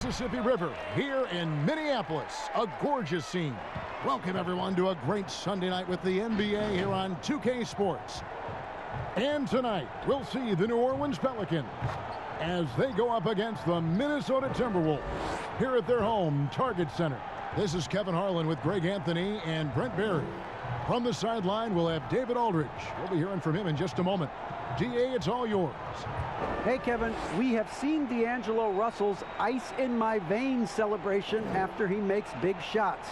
Mississippi River here in Minneapolis. A gorgeous scene. Welcome, everyone, to a great Sunday night with the NBA here on 2K Sports. And tonight, we'll see the New Orleans Pelicans as they go up against the Minnesota Timberwolves here at their home Target Center. This is Kevin Harlan with Greg Anthony and Brent Barry. From the sideline, we'll have David Aldridge. We'll be hearing from him in just a moment. DA, it's all yours. Hey, Kevin, we have seen D'Angelo Russell's ice in my veins celebration after he makes big shots.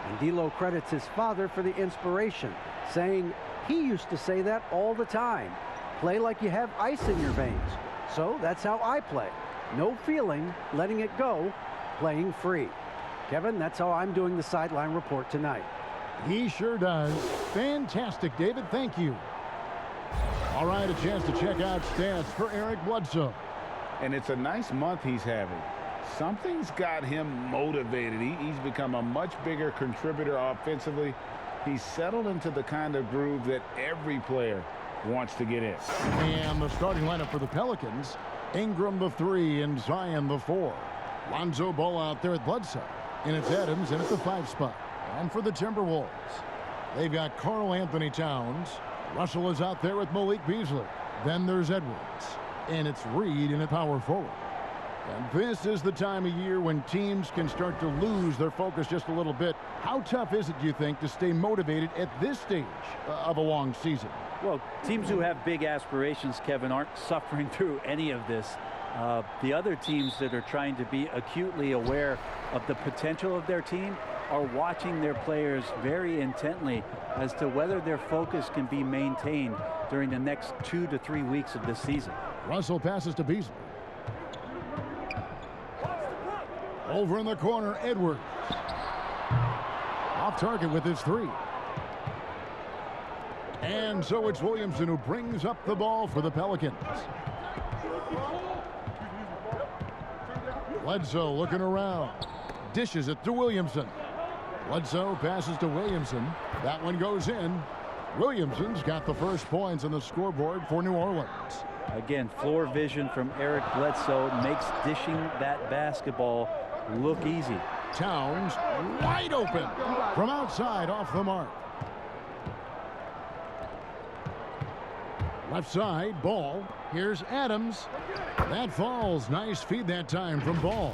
And D'Lo credits his father for the inspiration, saying he used to say that all the time. Play like you have ice in your veins. So that's how I play. No feeling, letting it go, playing free. Kevin, that's how I'm doing the sideline report tonight. He sure does. Fantastic, David. Thank you. All right, a chance to check out stats for Eric Bledsoe. And it's a nice month he's having. Something's got him motivated. He's become a much bigger contributor offensively. He's settled into the kind of groove that every player wants to get in. And the starting lineup for the Pelicans: Ingram the 3 and Zion the 4. Lonzo Ball out there at Bledsoe. And it's Adams in at the 5 spot. And for the Timberwolves, they've got Karl Anthony Towns. Russell is out there with Malik Beasley. Then there's Edwards. And it's Reed in at power forward. And this is the time of year when teams can start to lose their focus just a little bit. How tough is it, do you think, to stay motivated at this stage of a long season? Well, teams who have big aspirations, Kevin, aren't suffering through any of this. The other teams that are trying to be acutely aware of the potential of their team are watching their players very intently as to whether their focus can be maintained during the next 2 to 3 weeks of this season. Russell passes to Beasley. Over in the corner, Edwards. Off target with his 3. And so it's Williamson who brings up the ball for the Pelicans. Bledsoe looking around. Dishes it to Williamson. Bledsoe passes to Williamson. That one goes in. Williamson's got the first points on the scoreboard for New Orleans. Again, floor vision from Eric Bledsoe makes dishing that basketball look easy. Towns wide open from outside off the mark. Left side, Ball. Here's Adams. That falls. Nice feed that time from Ball.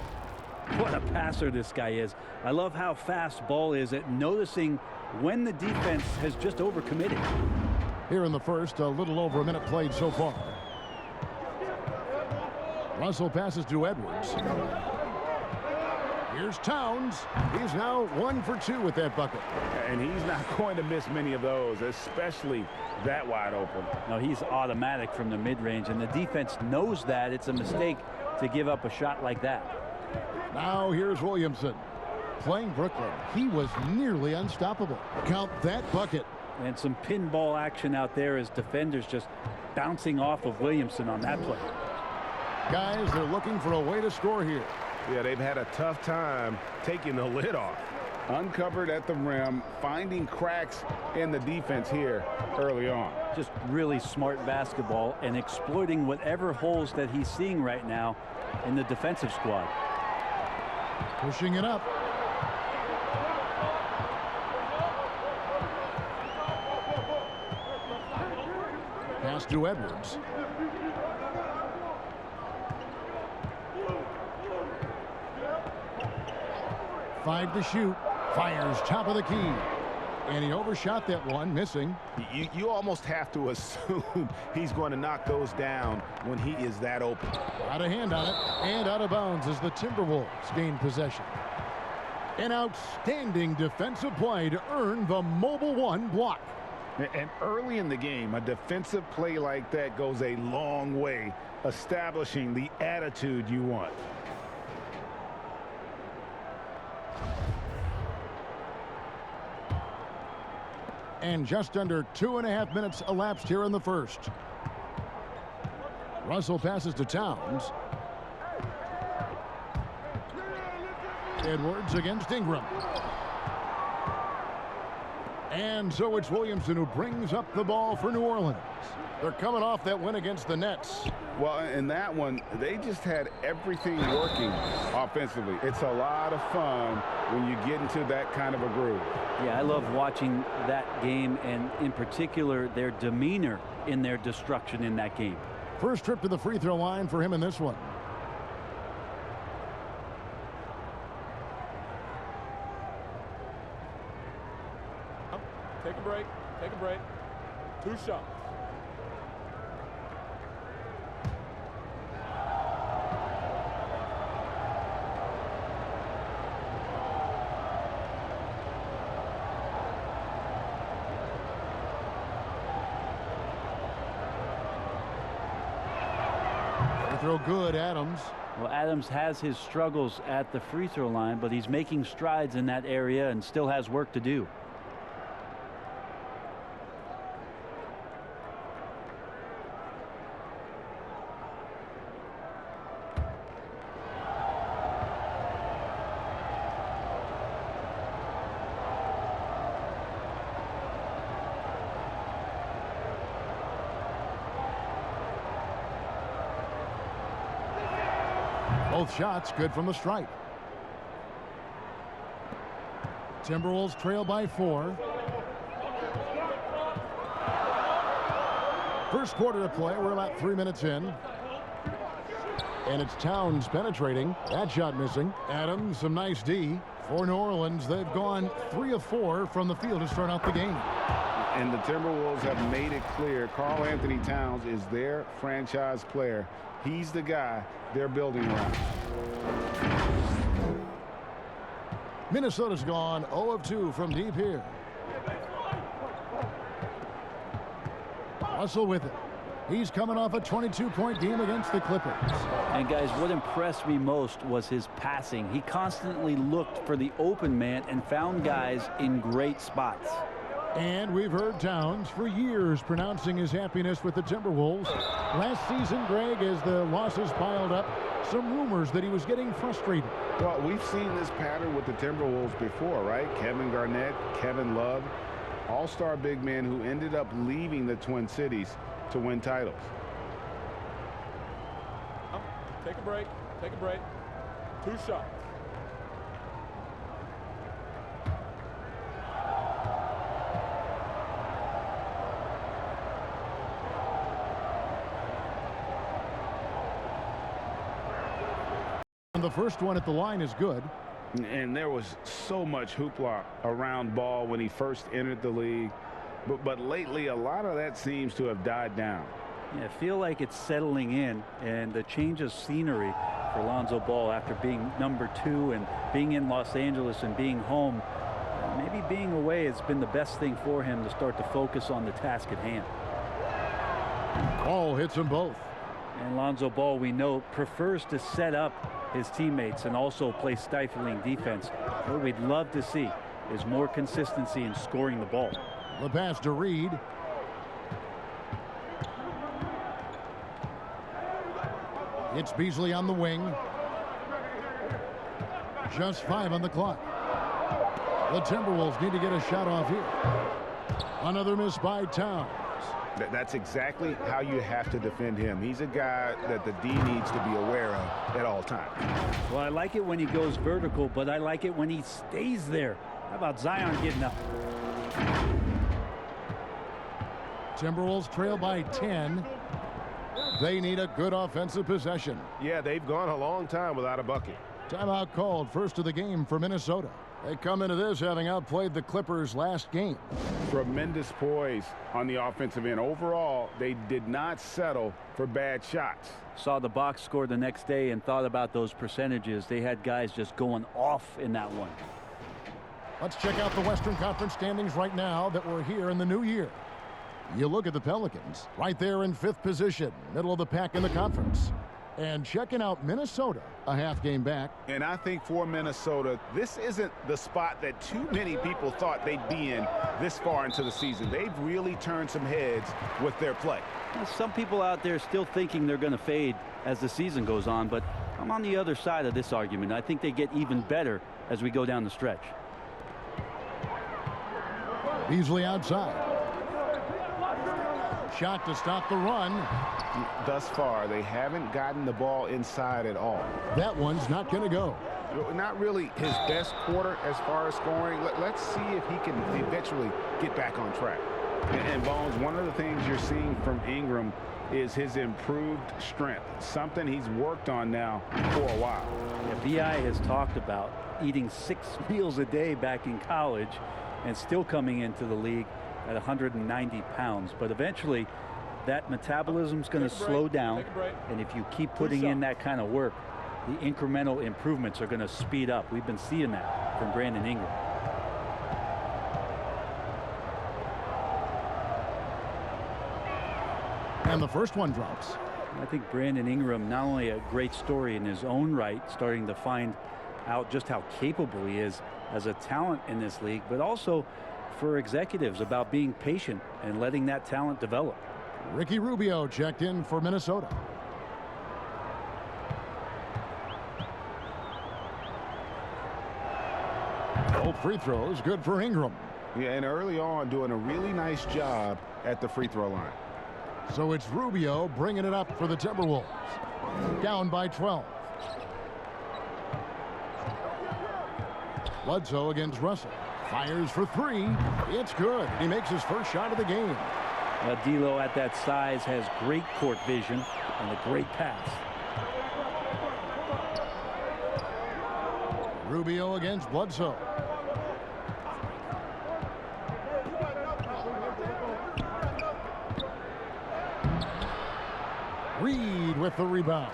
What a passer this guy is. I love how fast Ball is at noticing when the defense has just overcommitted. Here in the first, a little over a minute played so far. Russell passes to Edwards. Here's Towns. He's now 1 for 2 with that bucket. And he's not going to miss many of those, especially that wide open. No, he's automatic from the mid-range, and the defense knows that it's a mistake to give up a shot like that. Now here's Williamson. Playing Brooklyn, he was nearly unstoppable. Count that bucket. And some pinball action out there as defenders just bouncing off of Williamson on that play. Guys, they're looking for a way to score here. Yeah, they've had a tough time taking the lid off. Uncovered at the rim, finding cracks in the defense here early on. Just really smart basketball and exploiting whatever holes that he's seeing right now in the defensive squad. Pushing it up. Pass to Edwards. Five to shoot. Fires top of the key. And he overshot that one, missing. You almost have to assume he's going to knock those down when he is that open. Out of hand on it, and out of bounds as the Timberwolves gain possession. An outstanding defensive play to earn the mobile 1 block. And early in the game, a defensive play like that goes a long way, establishing the attitude you want. And just under 2.5 minutes elapsed here in the first. Russell passes to Towns. Edwards against Ingram. And so it's Williamson who brings up the ball for New Orleans. They're coming off that win against the Nets. Well, in that one, they just had everything working offensively. It's a lot of fun when you get into that kind of a groove. Yeah, I love watching that game, and in particular, their demeanor in their destruction in that game. First trip to the free throw line for him in this one. Take a break. Take a break. 2 shots. Throw good, Adams. Well, Adams has his struggles at the free throw line, but he's making strides in that area and still has work to do. Both shots good from the stripe. Timberwolves trail by 4. First quarter of play. We're about 3 minutes in. And it's Towns penetrating. That shot missing. Adams, some nice D. For New Orleans, they've gone 3 of 4 from the field to start out the game. And the Timberwolves have made it clear Karl Anthony Towns is their franchise player. He's the guy they're building around. Minnesota's gone 0 of 2 from deep here. Russell with it. He's coming off a 22-point game against the Clippers. And guys, what impressed me most was his passing. He constantly looked for the open man and found guys in great spots. And we've heard Towns for years pronouncing his happiness with the Timberwolves. Last season, Greg, as the losses piled up, some rumors that he was getting frustrated. Well, we've seen this pattern with the Timberwolves before, right? Kevin Garnett, Kevin Love, all-star big men who ended up leaving the Twin Cities to win titles. Take a break. Take a break. 2 shots. And the first one at the line is good. And there was so much hoopla around Ball when he first entered the league. But lately, a lot of that seems to have died down. Yeah, I feel like it's settling in, and the change of scenery for Lonzo Ball after being number 2 and being in Los Angeles and being home. Maybe being away has been the best thing for him to start to focus on the task at hand. Ball hits them both. And Lonzo Ball, we know, prefers to set up his teammates and also play stifling defense. What we'd love to see is more consistency in scoring the ball. The pass to Reed. It's Beasley on the wing. Just 5 on the clock. The Timberwolves need to get a shot off here. Another miss by Towns. That's exactly how you have to defend him. He's a guy that the D needs to be aware of at all times. Well, I like it when he goes vertical, but I like it when he stays there. How about Zion getting up? Timberwolves trail by 10. They need a good offensive possession. Yeah, they've gone a long time without a bucket. Timeout called, first of the game for Minnesota. They come into this having outplayed the Clippers last game. Tremendous poise on the offensive end. Overall, they did not settle for bad shots. Saw the box score the next day and thought about those percentages. They had guys just going off in that one. Let's check out the Western Conference standings right now that we're here in the new year. You look at the Pelicans, right there in 5th position, middle of the pack in the conference. And checking out Minnesota, a half game back. And I think for Minnesota, this isn't the spot that too many people thought they'd be in this far into the season. They've really turned some heads with their play. Well, some people out there still thinking they're going to fade as the season goes on, but I'm on the other side of this argument. I think they get even better as we go down the stretch. Beasley outside. Shot to stop the run. Thus far, they haven't gotten the ball inside at all. That one's not going to go. Not really his best quarter as far as scoring. Let's see if he can eventually get back on track. And Bones, one of the things you're seeing from Ingram is his improved strength, something he's worked on now for a while. Yeah, BI has talked about eating 6 meals a day back in college and still coming into the league at 190 pounds. But eventually, that metabolism's going to slow down. And if you keep putting in that kind of work, the incremental improvements are going to speed up. We've been seeing that from Brandon Ingram. And the first one drops. I think Brandon Ingram, not only a great story in his own right, starting to find out just how capable he is as a talent in this league, but also for executives about being patient and letting that talent develop. Ricky Rubio checked in for Minnesota. Both free throws good for Ingram. Yeah, and early on doing a really nice job at the free throw line. So it's Rubio bringing it up for the Timberwolves. Down by 12. Bledsoe against Russell. Fires for 3. It's good. He makes his first shot of the game. D'Lo at that size has great court vision and a great pass. Rubio against Bledsoe. Reed with the rebound.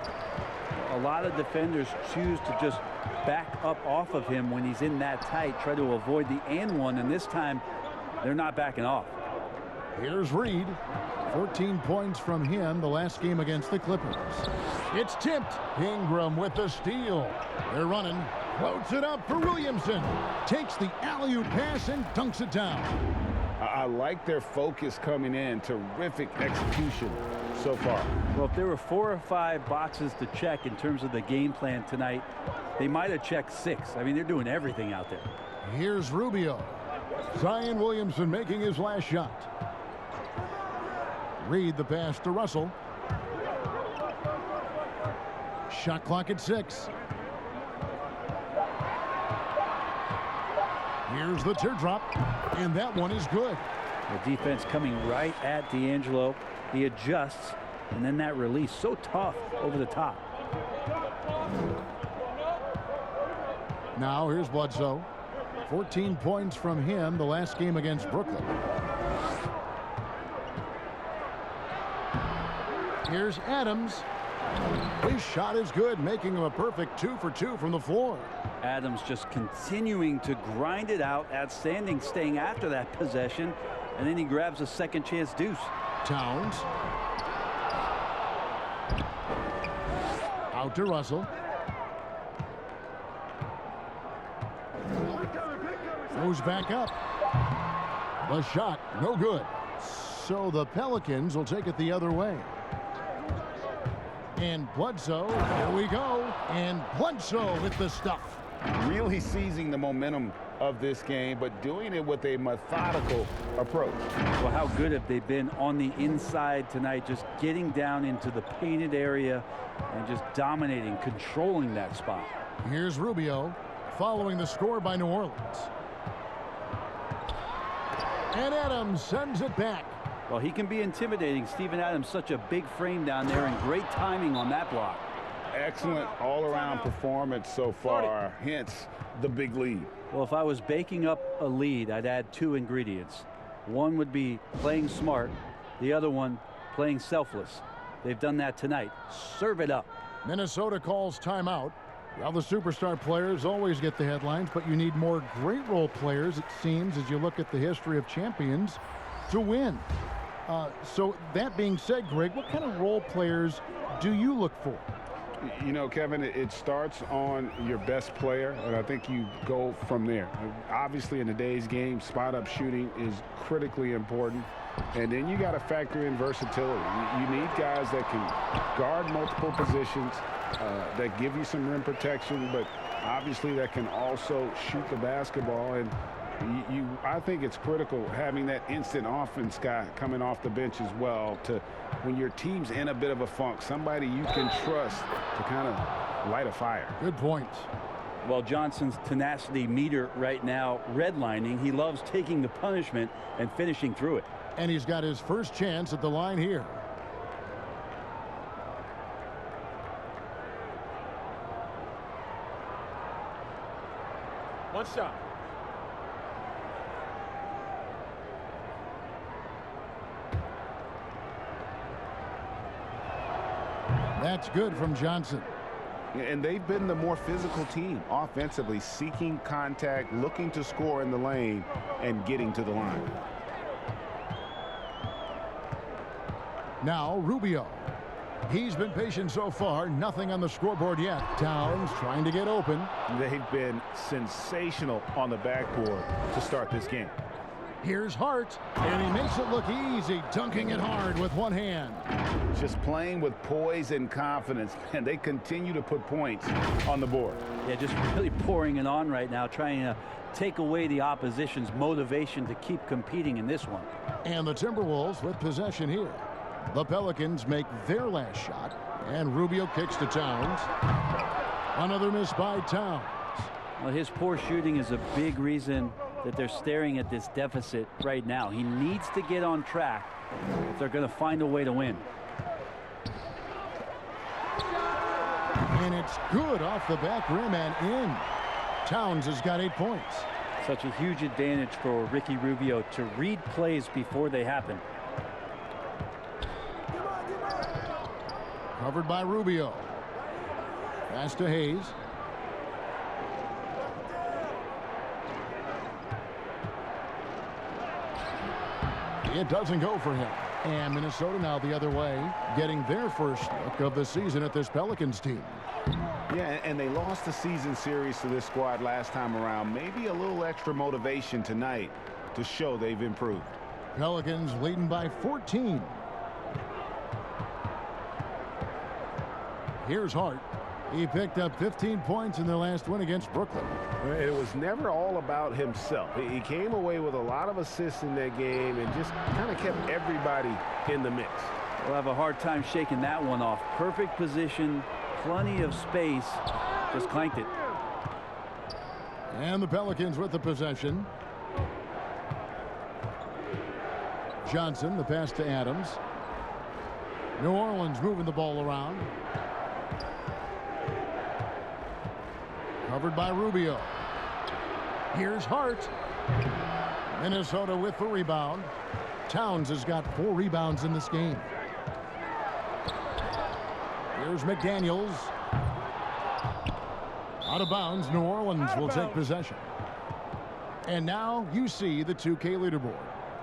A lot of defenders choose to just back up off of him when he's in that tight, try to avoid the and one, and this time they're not backing off. Here's Reed. 14 points from him the last game against the Clippers. It's tipped. Ingram with the steal. They're running. Floats it up for Williamson. Takes the alley-oop pass and dunks it down. I like their focus coming in. Terrific execution so far. Well, if there were 4 or 5 boxes to check in terms of the game plan tonight, they might have checked 6. I mean, they're doing everything out there. Here's Rubio. Zion Williamson making his last shot. Reed the pass to Russell. Shot clock at 6. Here's the teardrop, and that one is good. The defense coming right at D'Angelo. He adjusts, and then that release so tough over the top. Now here's Bledsoe. 14 points from him the last game against Brooklyn. Here's Adams. His shot is good, making him a perfect 2 for 2 from the floor. Adams just continuing to grind it out, outstanding staying after that possession, and then he grabs a second chance deuce. Towns. Out to Russell. Throws back up. The shot, no good. So the Pelicans will take it the other way. And Bledsoe, here we go. And Bledsoe with the stuff. Really seizing the momentum of this game, but doing it with a methodical approach. Well, how good have they been on the inside tonight, just getting down into the painted area and just dominating, controlling that spot. Here's Rubio following the score by New Orleans. And Adams sends it back. Well, he can be intimidating. Steven Adams, such a big frame down there, and great timing on that block. Excellent all-around performance so far, hence the big lead. Well, if I was baking up a lead, I'd add 2 ingredients. One would be playing smart, the other one playing selfless. They've done that tonight. Serve it up. Minnesota calls timeout. Well, the superstar players always get the headlines, but you need more great role players, it seems, as you look at the history of champions, to win. So that being said, Greg, what kind of role players do you look for? You know, Kevin, it starts on your best player, and I think you go from there. Obviously, in today's game, spot-up shooting is critically important, and then you got to factor in versatility. You need guys that can guard multiple positions, that give you some rim protection, but obviously that can also shoot the basketball. And I think it's critical having that instant offense guy coming off the bench as well, to when your team's in a bit of a funk, somebody you can trust to kind of light a fire. Good point. Well, Johnson's tenacity meter right now redlining. He loves taking the punishment and finishing through it. And he's got his first chance at the line here. One shot. That's good from Johnson. And they've been the more physical team offensively, seeking contact, looking to score in the lane, and getting to the line. Now Rubio. He's been patient so far. Nothing on the scoreboard yet. Towns trying to get open. They've been sensational on the backboard to start this game. Here's Hart, and he makes it look easy, dunking it hard with one hand. Just playing with poise and confidence, and they continue to put points on the board. Yeah, just really pouring it on right now, trying to take away the opposition's motivation to keep competing in this one. And the Timberwolves with possession here. The Pelicans make their last shot, and Rubio kicks to Towns. Another miss by Towns. Well, his poor shooting is a big reason that they're staring at this deficit right now. He needs to get on track if they're going to find a way to win. And it's good off the back rim and in. Towns has got 8 points. Such a huge advantage for Ricky Rubio to read plays before they happen. Covered by Rubio. Pass to Hayes. It doesn't go for him. And Minnesota now the other way, getting their first look of the season at this Pelicans team. Yeah, and they lost the season series to this squad last time around. Maybe a little extra motivation tonight to show they've improved. Pelicans leading by 14. Here's Hart. He picked up 15 points in their last win against Brooklyn. It was never all about himself. He came away with a lot of assists in that game and just kind of kept everybody in the mix. We'll have a hard time shaking that one off. Perfect position, plenty of space, just clanked it. And the Pelicans with the possession. Johnson, the pass to Adams. New Orleans moving the ball around. Covered by Rubio. Here's Hart. Minnesota with the rebound. Towns has got 4 rebounds in this game. Here's McDaniels. Out of bounds. New Orleans will take possession. And now you see the 2K leaderboard.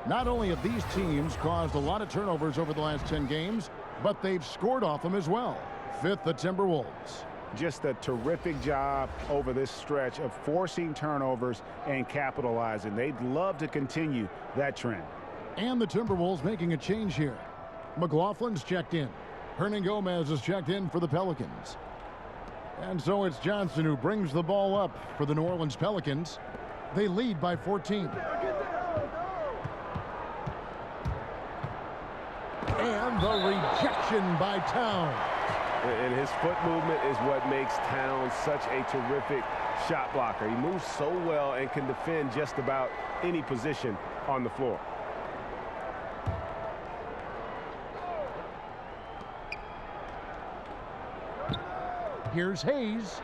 Not only have these teams caused a lot of turnovers over the last 10 games, but they've scored off them as well. Fifth, the Timberwolves. Just a terrific job over this stretch of forcing turnovers and capitalizing. They'd love to continue that trend. And the Timberwolves making a change here. McLaughlin's checked in. Hernan Gomez is checked in for the Pelicans. And so it's Johnson who brings the ball up for the New Orleans Pelicans. They lead by 14. And the rejection by Towns. And his foot movement is what makes Towns such a terrific shot blocker. He moves so well and can defend just about any position on the floor. Here's Hayes.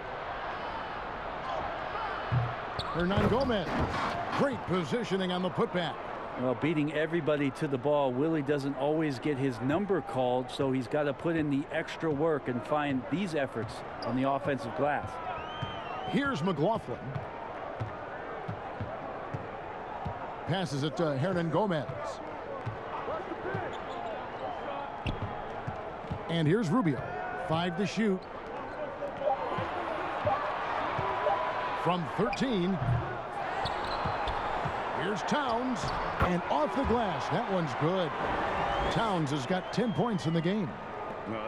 Hernan Gomez. Great positioning on the putback. Well, beating everybody to the ball, Willie doesn't always get his number called, so he's got to put in the extra work and find these efforts on the offensive glass. Here's McLaughlin. Passes it to Hernan Gomez. And here's Rubio. 5 to shoot. From 13. Here's Towns. And off the glass. That one's good. Towns has got 10 points in the game.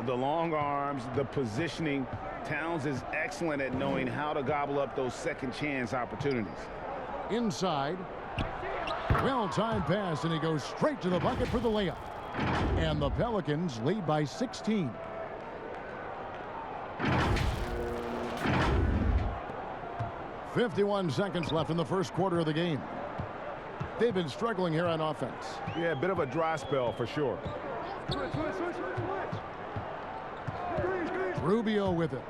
The long arms, the positioning. Towns is excellent at knowing how to gobble up those second chance opportunities. Inside. Well-timed pass, and he goes straight to the bucket for the layup. And the Pelicans lead by 16. "51 seconds left in the first quarter of the game. They've been struggling here on offense. Yeah, a bit of a dry spell for sure. Rubio with it.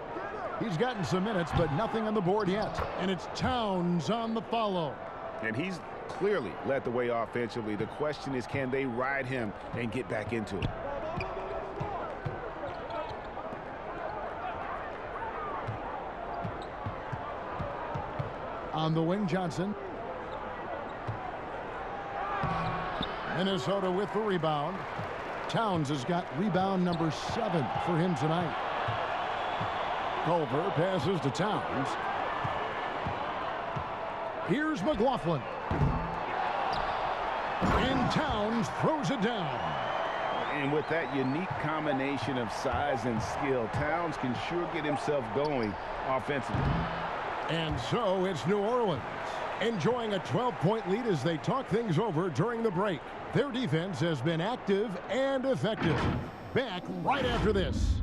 He's gotten some minutes, but nothing on the board yet. And it's Towns on the follow. And he's clearly led the way offensively. The question is, can they ride him and get back into it? On the wing, Johnson. Minnesota with the rebound. Towns has got rebound number 7 for him tonight. Culver passes to Towns. Here's McLaughlin. And Towns throws it down. And with that unique combination of size and skill, Towns can sure get himself going offensively. And so it's New Orleans enjoying a 12-point lead as they talk things over during the break. Their defense has been active and effective. Back right after this.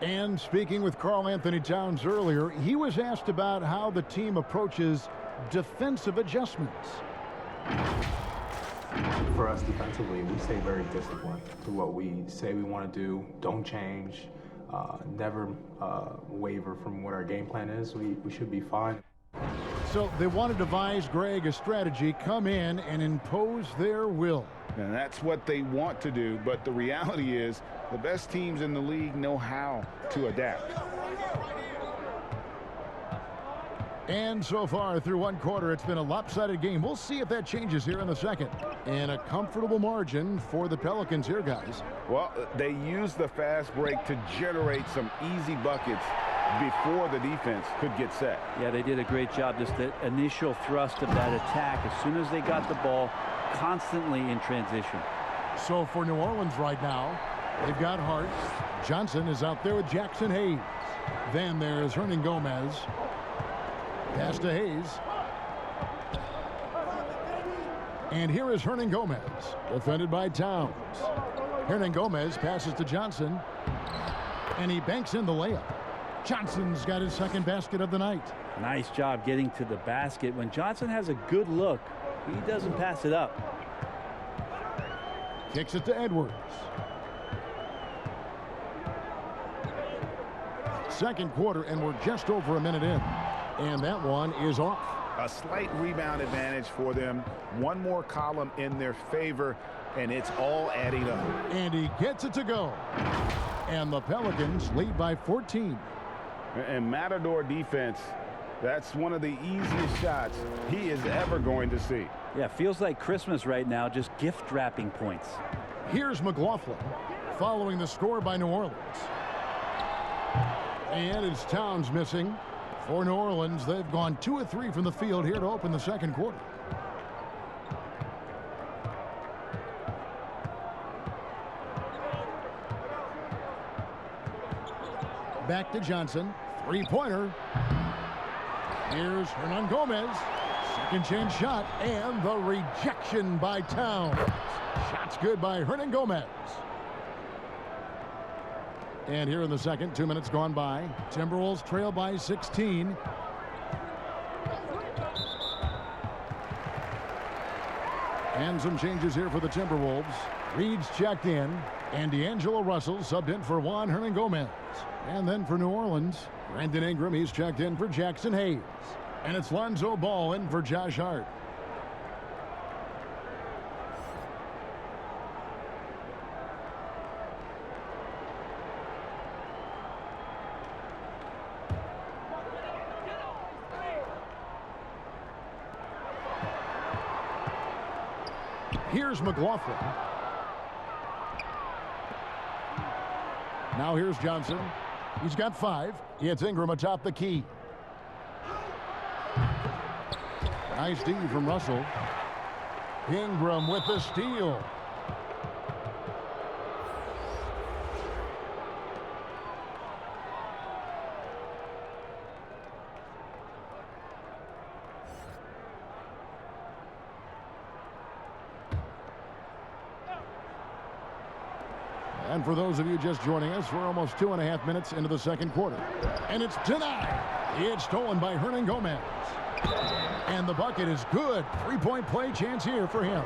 And speaking with Karl Anthony Towns earlier, he was asked about how the team approaches defensive adjustments. For us defensively, we stay very disciplined to what we say we want to do. Don't change. Never waver from what our game plan is. We should be fine. So they want to devise, Greg, a strategy, come in and impose their will. And that's what they want to do, but the reality is the best teams in the league know how to adapt. And so far through one quarter, it's been a lopsided game. We'll see if that changes here in the second. And a comfortable margin for the Pelicans here, guys. Well, they used the fast break to generate some easy buckets before the defense could get set. Yeah, they did a great job. Just the initial thrust of that attack, as soon as they got the ball, constantly in transition. So for New Orleans right now, they've got Hart. Johnson is out there with Jackson Hayes. Then there's Hernan Gomez. Pass to Hayes. And here is Hernan Gomez, defended by Towns. Hernan Gomez passes to Johnson. And he banks in the layup. Johnson's got his second basket of the night. Nice job getting to the basket. When Johnson has a good look, he doesn't pass it up. Kicks it to Edwards. Second quarter, and we're just over a minute in. And that one is off. A slight rebound advantage for them. One more column in their favor, and it's all adding up. And he gets it to go. And the Pelicans lead by 14. And Matador defense, that's one of the easiest shots he is ever going to see. Yeah, feels like Christmas right now, just gift wrapping points. Here's McLaughlin following the score by New Orleans. And it's Towns missing. For New Orleans, they've gone 2 of 3 from the field here to open the second quarter. Back to Johnson. Three-pointer. Here's Hernan Gomez. Second chance shot, and the rejection by Towns. Shot's good by Hernan Gomez. And here in the second, 2 minutes gone by. Timberwolves trail by 16. And some changes here for the Timberwolves. Reed's checked in, and D'Angelo Russell subbed in for Juan Hernan Gomez. And then for New Orleans, Brandon Ingram, he's checked in for Jackson Hayes. And it's Lonzo Ball in for Josh Hart. Here's McLaughlin. Now here's Johnson. He's got 5. It's Ingram atop the key. Nice D from Russell. Ingram with the steal. And for those of you just joining us, we're almost 2.5 minutes into the second quarter. And it's denied. It's stolen by Hernan Gomez. And the bucket is good. 3-point play chance here for him.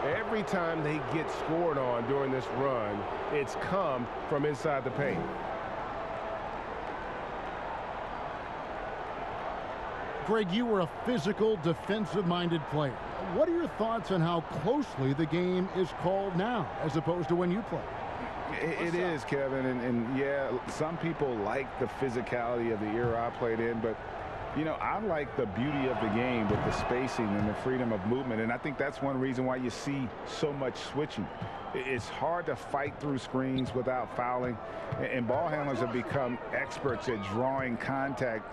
Every time they get scored on during this run, it's come from inside the paint. Greg, you were a physical, defensive-minded player. What are your thoughts on how closely the game is called now as opposed to when you played? It is, Kevin, and yeah, some people like the physicality of the era I played in, but you know, I like the beauty of the game with the spacing and the freedom of movement, and I think that's one reason why you see so much switching. It's hard to fight through screens without fouling, and ball handlers have become experts at drawing contact,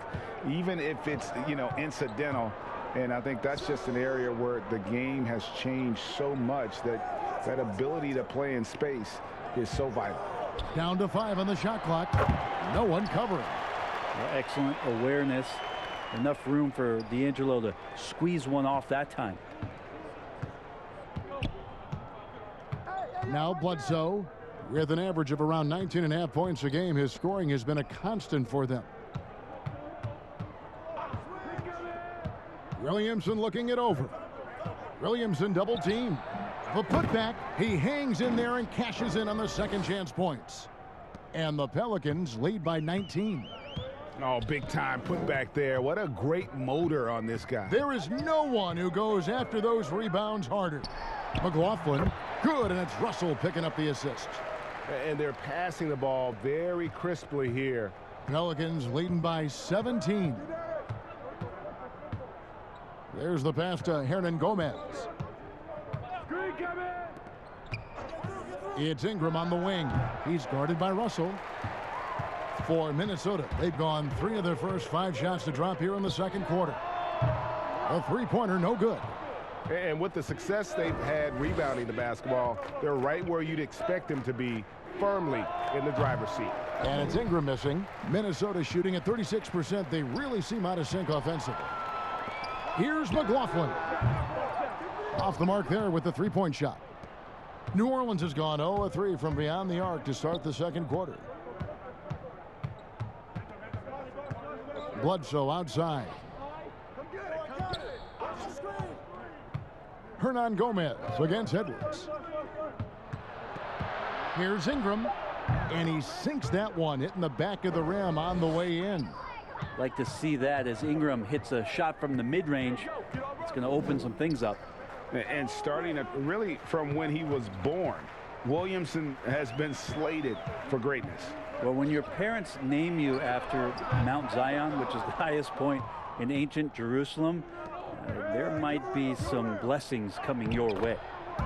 even if it's, you know, incidental. And I think that's just an area where the game has changed so much that that ability to play in space is so vital. Down to 5 on the shot clock. No one covering. Well, excellent awareness. Enough room for D'Angelo to squeeze one off that time. Now Bledsoe with an average of around 19.5 points a game. His scoring has been a constant for them. Williamson looking it over. Williamson double team. The putback. He hangs in there and cashes in on the second chance points. And the Pelicans lead by 19. Oh, big time put back there. What a great motor on this guy. There is no one who goes after those rebounds harder. McLaughlin, good, and it's Russell picking up the assist. And they're passing the ball very crisply here. Pelicans leading by 17. There's the pass to Hernan Gomez. It's Ingram on the wing. He's guarded by Russell. For Minnesota, they've gone 3 of their first 5 shots to drop here in the second quarter. A three-pointer, no good. And with the success they've had rebounding the basketball, they're right where you'd expect them to be, firmly in the driver's seat. And it's Ingram missing. Minnesota shooting at 36%. They really seem out of sync offensively. Here's McLaughlin. Off the mark there with the three-point shot. New Orleans has gone 0 of 3 from beyond the arc to start the second quarter. Bledsoe outside. Hernan Gomez against Edwards. Here's Ingram, and he sinks that one, hitting the back of the rim on the way in. Like to see that as Ingram hits a shot from the mid-range. It's going to open some things up. And starting really from when he was born, Williamson has been slated for greatness. Well, when your parents name you after Mount Zion, which is the highest point in ancient Jerusalem, there might be some blessings coming your way.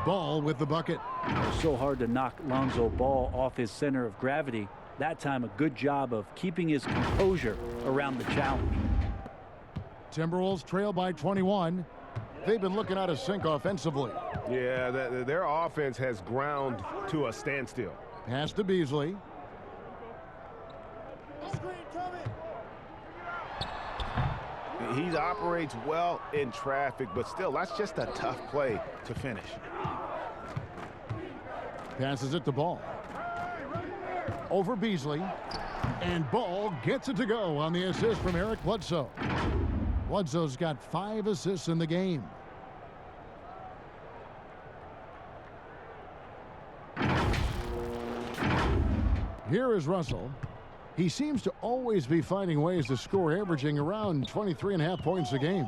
Ball with the bucket. It's so hard to knock Lonzo Ball off his center of gravity. That time, a good job of keeping his composure around the challenge. Timberwolves trail by 21. They've been looking out of sync offensively. Yeah, their offense has ground to a standstill. Pass to Beasley. He operates well in traffic, but still, that's just a tough play to finish. Passes it to Ball. Over Beasley. And Ball gets it to go on the assist from Eric Bledsoe. Bledsoe's got 5 assists in the game. Here is Russell. He seems to always be finding ways to score, averaging around 23.5 points a game.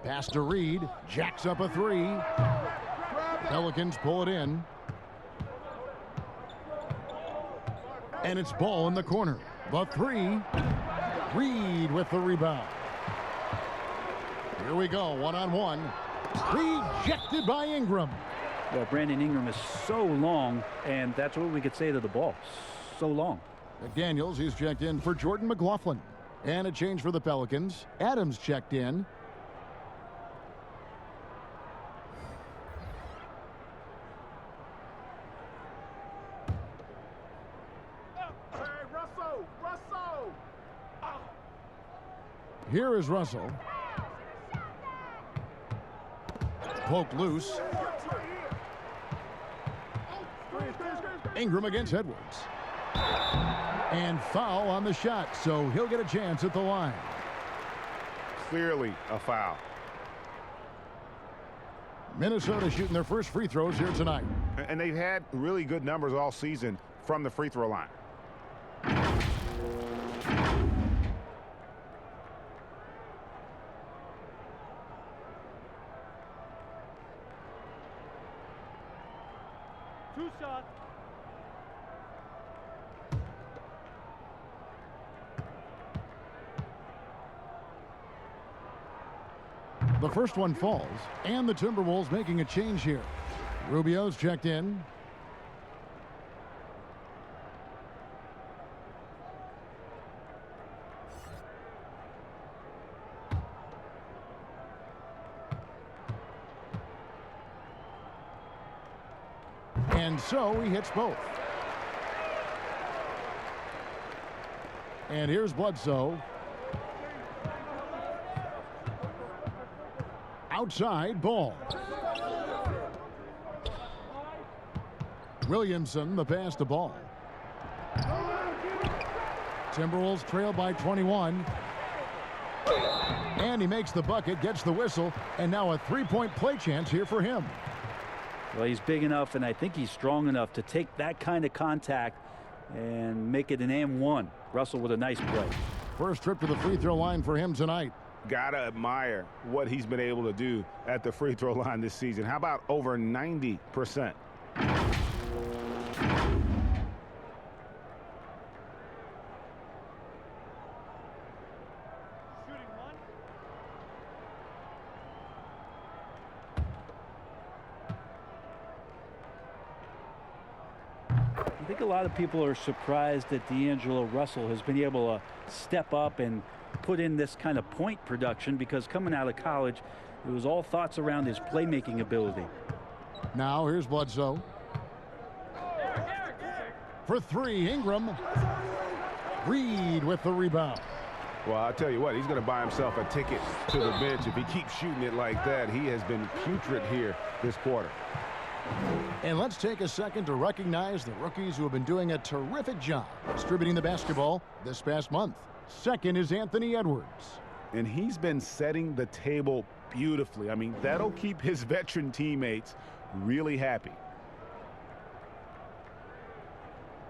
Pass to Reed. Jacks up a 3. Pelicans pull it in. And it's Ball in the corner. The 3. Reed with the rebound. Here we go, one-on-one. Rejected by Ingram. Well, Brandon Ingram is so long, and that's what we could say to the ball. So long. McDaniels, he's checked in for Jordan McLaughlin. And a change for the Pelicans. Adams checked in. Here is Russell. Poked loose. Ingram against Edwards. And foul on the shot, so he'll get a chance at the line. Clearly a foul. Minnesota shooting their first free throws here tonight. And they've had really good numbers all season from the free throw line. Two shots. The first one falls, and the Timberwolves making a change here. Rubio's checked in. And so he hits both. And here's Bledsoe. Outside ball. Williamson, the pass to ball. Timberwolves trail by 21. And he makes the bucket, gets the whistle, and now a three-point play chance here for him. Well, he's big enough, and I think he's strong enough to take that kind of contact and make it an and-one. Russell with a nice play. First trip to the free throw line for him tonight. Gotta admire what he's been able to do at the free throw line this season. How about over 90%? I think a lot of people are surprised that D'Angelo Russell has been able to step up and put in this kind of point production, because coming out of college, it was all thoughts around his playmaking ability. Now here's Bledsoe. For three, Ingram. Reed with the rebound. Well, I'll tell you what, he's going to buy himself a ticket to the bench if he keeps shooting it like that. He has been putrid here this quarter. And let's take a second to recognize the rookies who have been doing a terrific job distributing the basketball this past month. Second is Anthony Edwards. And he's been setting the table beautifully. I mean, that'll keep his veteran teammates really happy.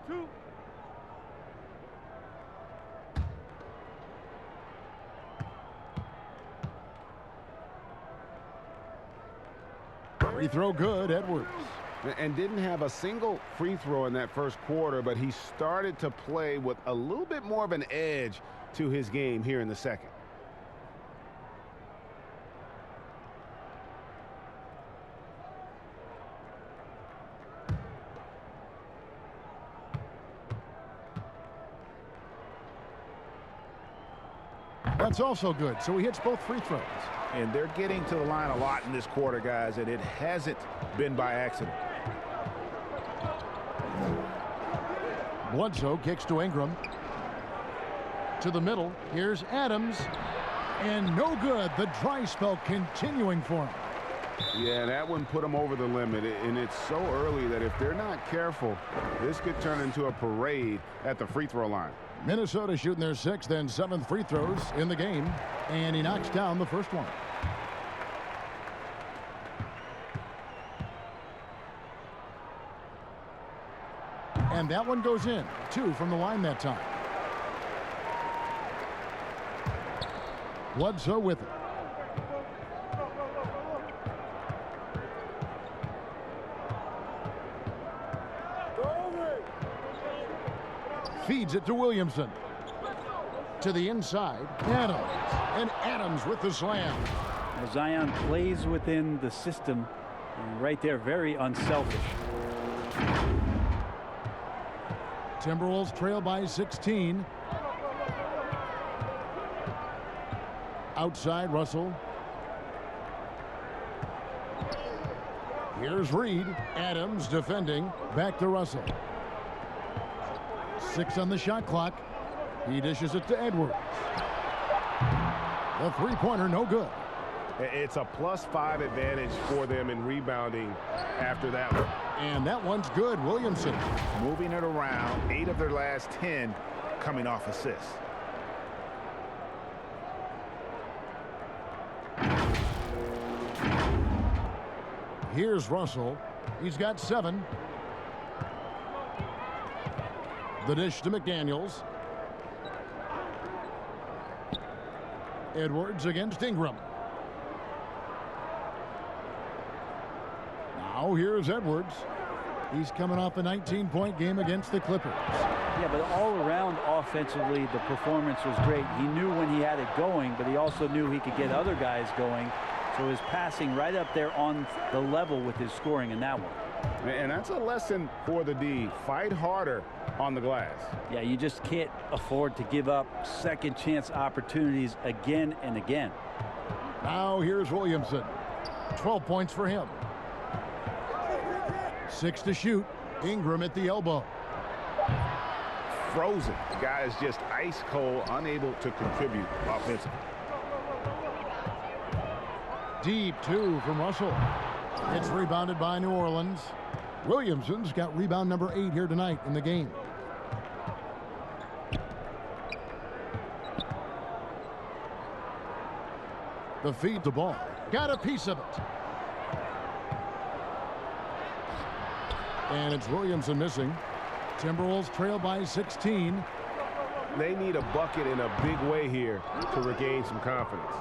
Two. Free throw good, Edwards. And didn't have a single free throw in that first quarter, but he started to play with a little bit more of an edge to his game here in the second. That's also good, so he hits both free throws. And they're getting to the line a lot in this quarter, guys, and it hasn't been by accident. Bledsoe kicks to Ingram. To the middle. Here's Adams. And no good. The dry spell continuing for him. Yeah, that one put him over the limit, and it's so early that if they're not careful, this could turn into a parade at the free throw line. Minnesota shooting their sixth and seventh free throws in the game, and he knocks down the first one. And that one goes in. 2 from the line that time. Bledsoe with it. Feeds it to Williamson. To the inside, Adams. And Adams with the slam. Now, Zion plays within the system, and right there, very unselfish. Timberwolves trail by 16. Outside, Russell. Here's Reed. Adams defending. Back to Russell. 6 on the shot clock. He dishes it to Edwards. The three-pointer, no good. It's a +5 advantage for them in rebounding after that one. And that one's good. Williamson. Moving it around. 8 of their last 10 coming off assists. Here's Russell. He's got 7. The dish to McDaniels. Edwards against Ingram. Now here's Edwards. He's coming off a 19-point game against the Clippers. Yeah, but all around offensively, the performance was great. He knew when he had it going, but he also knew he could get other guys going. So his passing right up there on the level with his scoring in that one. And that's a lesson for the D. Fight harder on the glass. Yeah, you just can't afford to give up second chance opportunities again and again. Now here's Williamson. 12 points for him. 6 to shoot. Ingram at the elbow. Frozen. The guy is just ice cold, unable to contribute offensively. Deep 2 from Russell. It's rebounded by New Orleans. Williamson's got rebound number 8 here tonight in the game. The feed the ball. Got a piece of it. And it's Williamson missing. Timberwolves trail by 16. They need a bucket in a big way here to regain some confidence.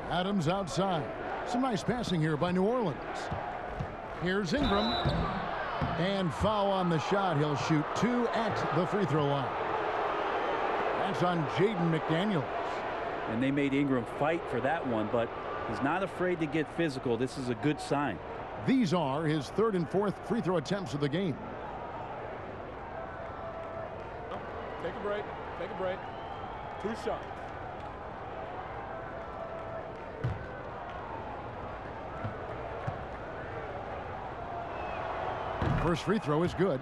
Adams outside. Some nice passing here by New Orleans. Here's Ingram. And foul on the shot. He'll shoot 2 at the free throw line. That's on Jaden McDaniels. And they made Ingram fight for that one, but he's not afraid to get physical. This is a good sign. These are his 3rd and 4th free throw attempts of the game. Take a break. Take a break. 2 shots. First free throw is good.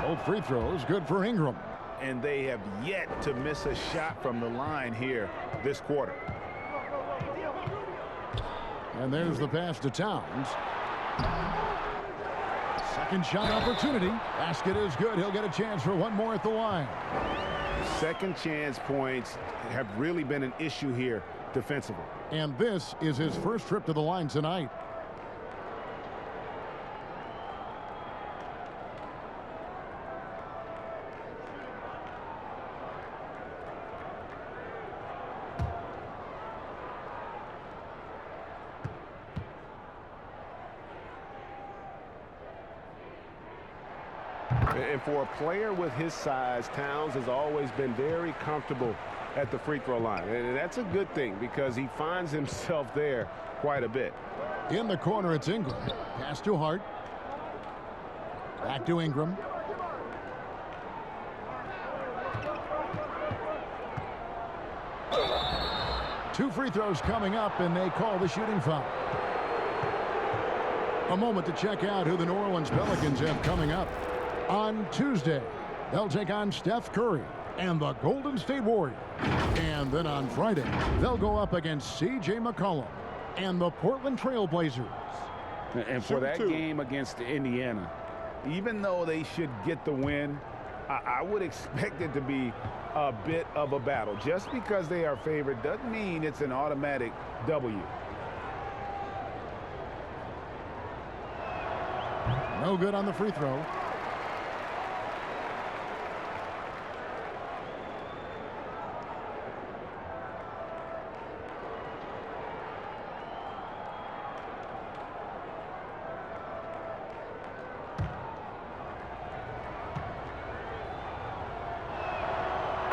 Both free throws good for Ingram. And they have yet to miss a shot from the line here this quarter. And there's the pass to Towns. Second shot opportunity. Basket is good. He'll get a chance for one more at the line. Second chance points have really been an issue here defensively. And this is his first trip to the line tonight. And for a player with his size, Towns has always been very comfortable at the free throw line. And that's a good thing because he finds himself there quite a bit. In the corner, it's Ingram. Pass to Hart. Back to Ingram. Two free throws coming up, and they call the shooting foul. A moment to check out who the New Orleans Pelicans have coming up. On Tuesday, they'll take on Steph Curry and the Golden State Warriors. And then on Friday, they'll go up against C.J. McCollum and the Portland Trail Blazers. And for that game against Indiana, even though they should get the win, I would expect it to be a bit of a battle. Just because they are favored doesn't mean it's an automatic W. No good on the free throw.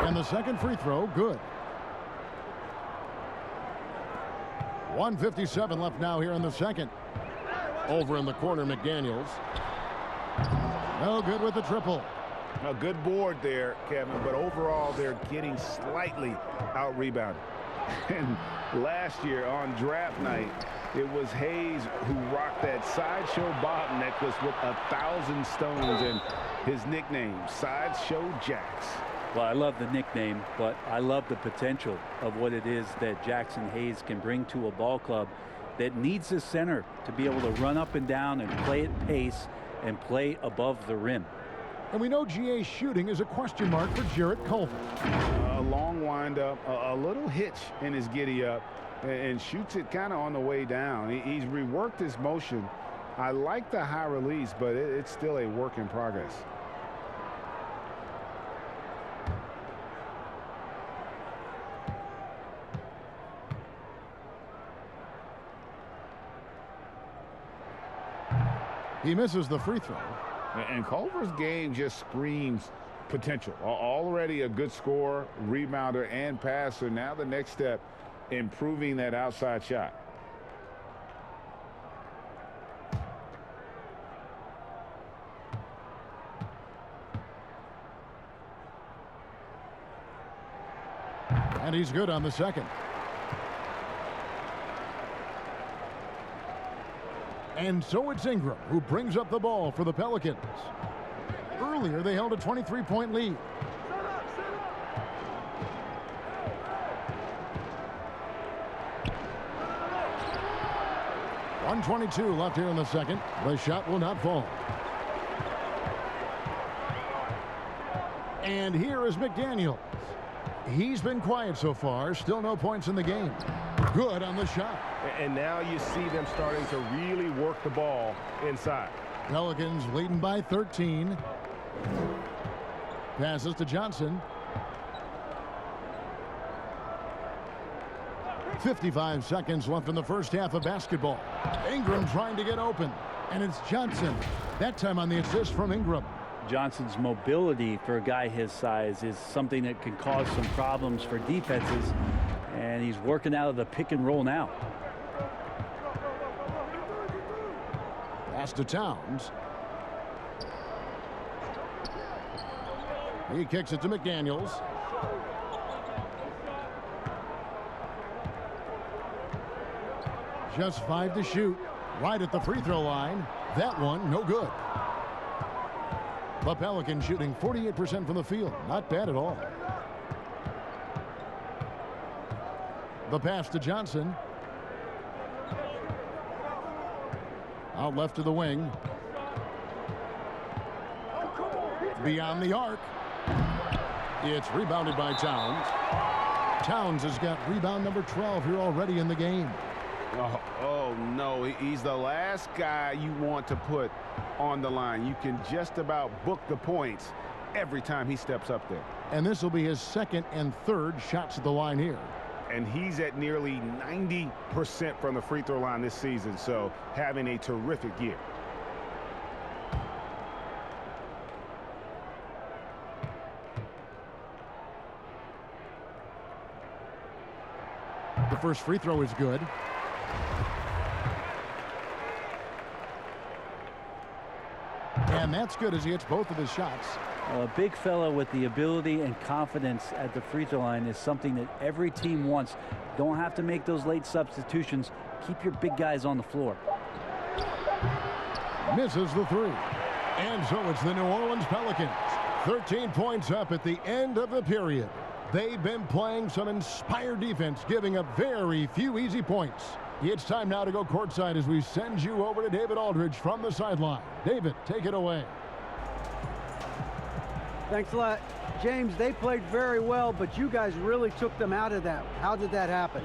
And the second free throw, good. 1:57 left now here in the second. Over in the corner, McDaniels. No good with the triple. A good board there, Kevin, but overall they're getting slightly out-rebounded. And last year on draft night, it was Hayes who rocked that Sideshow Bob necklace with 1,000 stones and his nickname, Sideshow Jax. Well, I love the nickname, but I love the potential of what it is that Jackson Hayes can bring to a ball club that needs a center to be able to run up and down and play at pace and play above the rim. And we know GA's shooting is a question mark for Jarrett Culver. A long windup, a little hitch in his giddy up, and shoots it kind of on the way down. He's reworked his motion. I like the high release, but it's still a work in progress. He misses the free throw. And Culver's game just screams potential. Already a good scorer, rebounder, and passer. Now the next step, improving that outside shot. And he's good on the second. And so it's Ingram who brings up the ball for the Pelicans. Earlier, they held a 23-point lead. .122 left here in the second. The shot will not fall. And here is McDaniels. He's been quiet so far. Still no points in the game. Good on the shot. And now you see them starting to really work the ball inside. Pelicans leading by 13. Passes to Johnson. 55 seconds left in the first half of basketball. Ingram trying to get open. And it's Johnson. That time on the assist from Ingram. Johnson's mobility for a guy his size is something that can cause some problems for defenses. And he's working out of the pick and roll now. Pass to Towns. He kicks it to McDaniels. Just 5 to shoot. Right at the free throw line. That one, no good. The Pelicans shooting 48% from the field. Not bad at all. The pass to Johnson. Out left to the wing. Beyond the arc. It's rebounded by Towns. Towns has got rebound number 12 here already in the game. Oh, no, he's the last guy you want to put on the line. You can just about book the points every time he steps up there. And this will be his second and third shots at the line here. And he's at nearly 90% from the free throw line this season, so having a terrific year. The first free throw is good. And that's good as he hits both of his shots. Well, a big fella with the ability and confidence at the free throw line is something that every team wants. Don't have to make those late substitutions. Keep your big guys on the floor. Misses the three. And so it's the New Orleans Pelicans. 13 points up at the end of the period. They've been playing some inspired defense, giving up very few easy points. It's time now to go courtside as we send you over to David Aldridge from the sideline. David, take it away. Thanks a lot. James, they played very well, but you guys really took them out of that. How did that happen?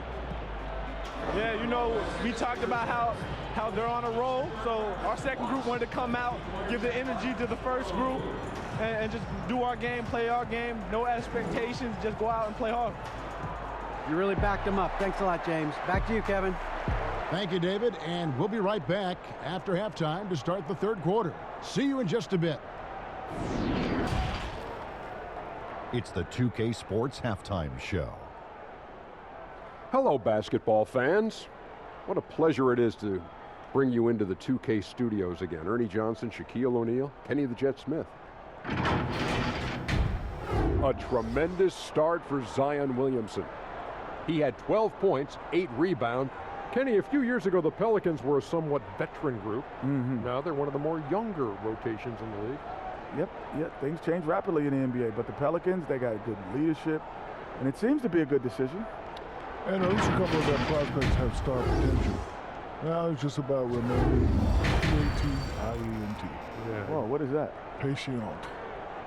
Yeah, you know, we talked about how they're on a roll. So our second group wanted to come out, give the energy to the first group, and just do our game, play our game. No expectations, just go out and play hard. You really backed them up. Thanks a lot, James. Back to you, Kevin. Thank you, David, and we'll be right back after halftime to start the third quarter. See you in just a bit. It's the 2K Sports Halftime Show. Hello, basketball fans. What a pleasure it is to bring you into the 2K studios again. Ernie Johnson, Shaquille O'Neal, Kenny the Jet Smith. A tremendous start for Zion Williamson. He had 12 points, 8 rebounds. Kenny, a few years ago, the Pelicans were a somewhat veteran group. Now they're one of the more younger rotations in the league. Yep, things change rapidly in the NBA, but the Pelicans, they got good leadership, and it seems to be a good decision. And at least a couple of their prospects have star potential. Now it's just about remaining Patient. Yeah. Whoa, what is that? Patient.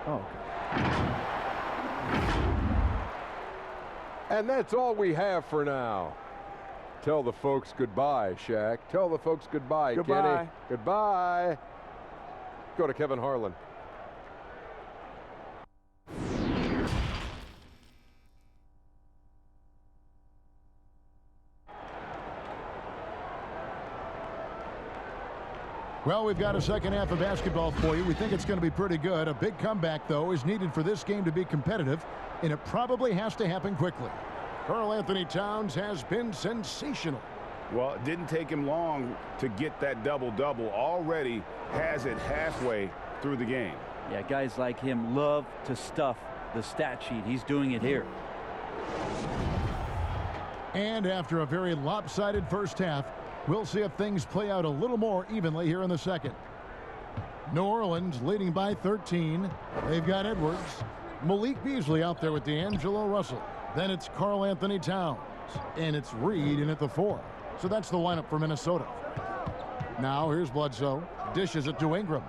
Oh, okay. And that's all we have for now. Tell the folks goodbye, Shaq. Tell the folks goodbye, Goodbye. Kenny. Goodbye. Go to Kevin Harlan. Well, we've got a second half of basketball for you. We think it's going to be pretty good. A big comeback, though, is needed for this game to be competitive, and it probably has to happen quickly. Karl Anthony Towns has been sensational. Well, it didn't take him long to get that double-double. Already has it halfway through the game. Yeah, guys like him love to stuff the stat sheet. He's doing it here. And after a very lopsided first half, we'll see if things play out a little more evenly here in the second. New Orleans leading by 13. They've got Edwards. Malik Beasley out there with D'Angelo Russell. Then it's Karl Anthony Towns. And it's Reed in at the 4. So that's the lineup for Minnesota. Now here's Bledsoe. Dishes it to Ingram.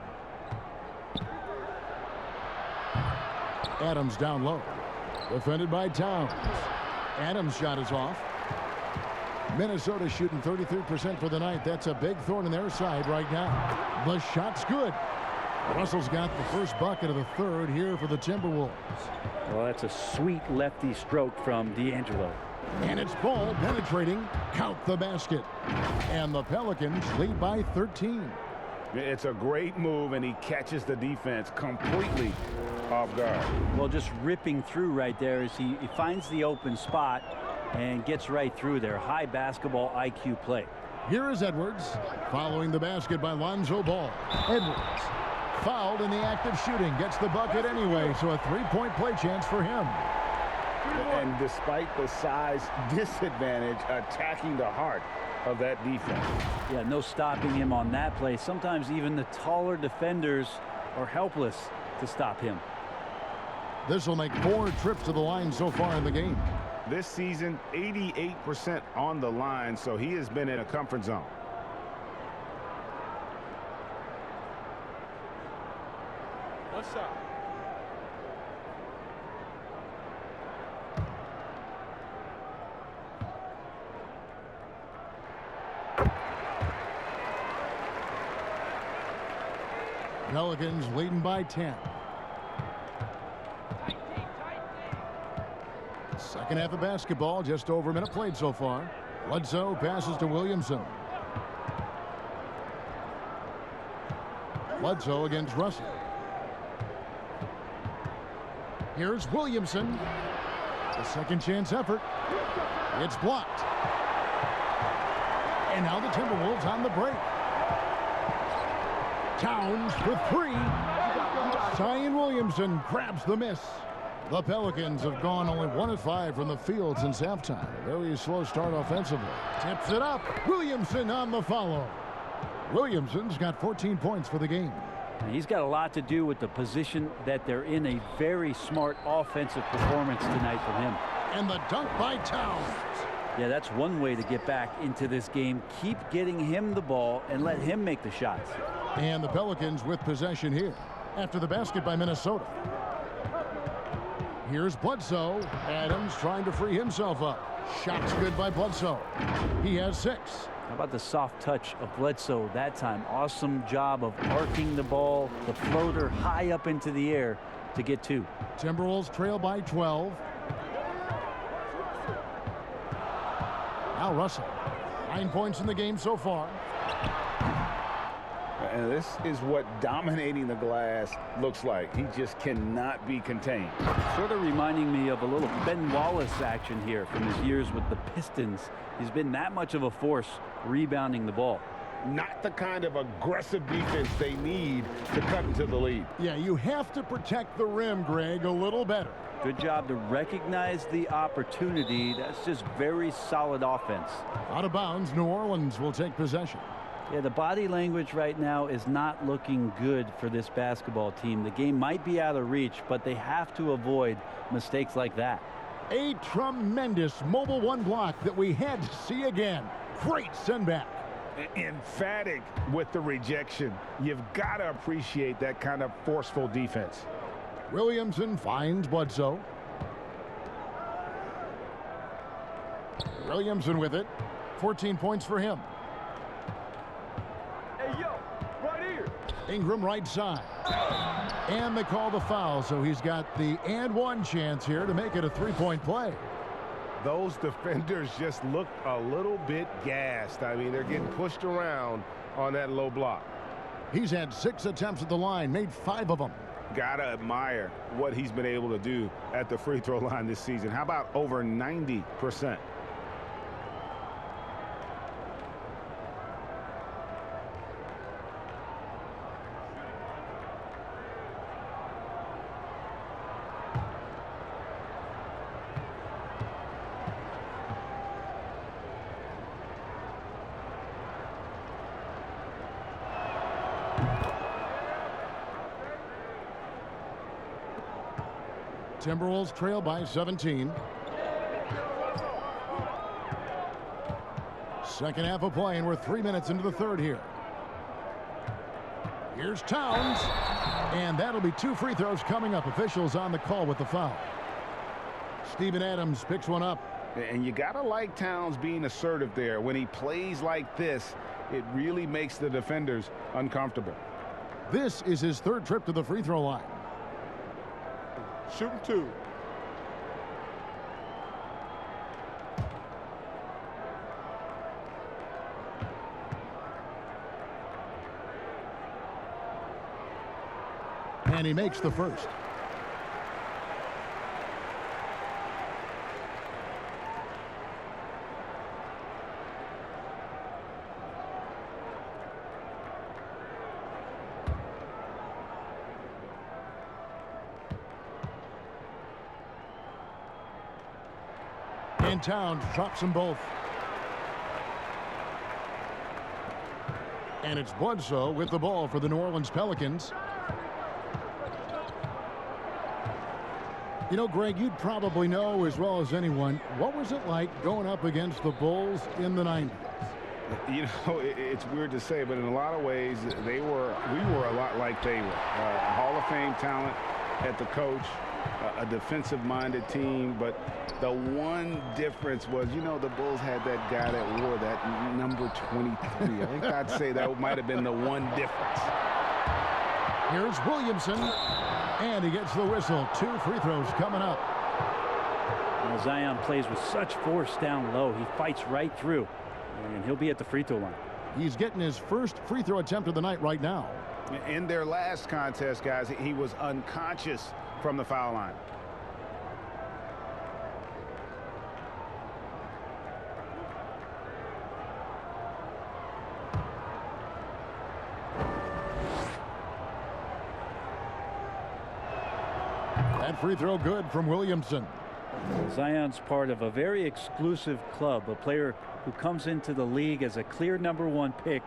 Adams down low. Defended by Towns. Adams' shot is off. Minnesota shooting 33% for the night. That's a big thorn in their side right now. The shot's good. Russell's got the first bucket of the third here for the Timberwolves. Well, that's a sweet lefty stroke from D'Angelo. And it's ball penetrating. Count the basket. And the Pelicans lead by 13. It's a great move, and he catches the defense completely off guard. Well, just ripping through right there as he finds the open spot and gets right through there. High basketball IQ play. Here is Edwards following the basket by Lonzo Ball. Edwards fouled in the act of shooting. Gets the bucket anyway, so a three-point play chance for him. And despite the size disadvantage, attacking the heart of that defense. Yeah, no stopping him on that play. Sometimes even the taller defenders are helpless to stop him. This will make 4 trips to the line so far in the game. This season, 88% on the line, so he has been in a comfort zone. What's up? Pelicans leading by 10. Second half of basketball, just over a minute played so far. Bledsoe passes to Williamson. Bledsoe against Russell. Here's Williamson. A second chance effort. It's blocked. And now the Timberwolves on the break. Towns for 3. Zion Williamson grabs the miss. The Pelicans have gone only 1 of 5 from the field since halftime. A very slow start offensively. Tips it up. Williamson on the follow. Williamson's got 14 points for the game. He's got a lot to do with the position that they're in. A very smart offensive performance tonight from him. And the dunk by Towns. Yeah, that's one way to get back into this game. Keep getting him the ball and let him make the shots. And the Pelicans with possession here after the basket by Minnesota. Here's Bledsoe. Adams trying to free himself up. Shot's good by Bledsoe. He has 6. How about the soft touch of Bledsoe that time? Awesome job of arcing the ball, the floater high up into the air to get 2. Timberwolves trail by 12. Now Russell. 9 points in the game so far. And this is what dominating the glass looks like. He just cannot be contained. Sort of reminding me of a little Ben Wallace action here from his years with the Pistons. He's been that much of a force rebounding the ball. Not the kind of aggressive defense they need to cut into the lead. Yeah, you have to protect the rim, Greg, a little better. Good job to recognize the opportunity. That's just very solid offense. Out of bounds, New Orleans will take possession. Yeah, the body language right now is not looking good for this basketball team. The game might be out of reach, but they have to avoid mistakes like that. A tremendous mobile one block that we had to see again. Great send back. Emphatic with the rejection. You've got to appreciate that kind of forceful defense. Williamson finds Bledsoe. Williamson with it. 14 points for him. Hey, yo, right here. Ingram right side. And they call the foul, so he's got the and one chance here to make it a three-point play. Those defenders just look a little bit gassed. I mean, they're getting pushed around on that low block. He's had 6 attempts at the line, made 5 of them. Gotta admire what he's been able to do at the free throw line this season. How about over 90%? Timberwolves trail by 17. Second half of play, and we're 3 minutes into the third here. Here's Towns, and that'll be 2 free throws coming up. Officials on the call with the foul. Steven Adams picks one up. And you gotta like Towns being assertive there. When he plays like this, it really makes the defenders uncomfortable. This is his 3rd trip to the free throw line. Shooting 2. And he makes the first. And Towns drops them both. And it's Bledsoe with the ball for the New Orleans Pelicans. You know, Greg, you'd probably know as well as anyone, what was it like going up against the Bulls in the 90s? You know, it's weird to say, but in a lot of ways, we were a lot like they were. Hall of Fame talent at the coach, a defensive-minded team, but the one difference was, you know, the Bulls had that guy that wore that number 23. I think I'd say that might have been the one difference. Here's Williamson, and he gets the whistle. 2 free throws coming up. Well, Zion plays with such force down low. He fights right through, and he'll be at the free throw line. He's getting his first free throw attempt of the night right now. In their last contest, guys, he was unconscious from the foul line. That free throw good from Williamson. Zion's part of a very exclusive club, a player who comes into the league as a clear #1 pick.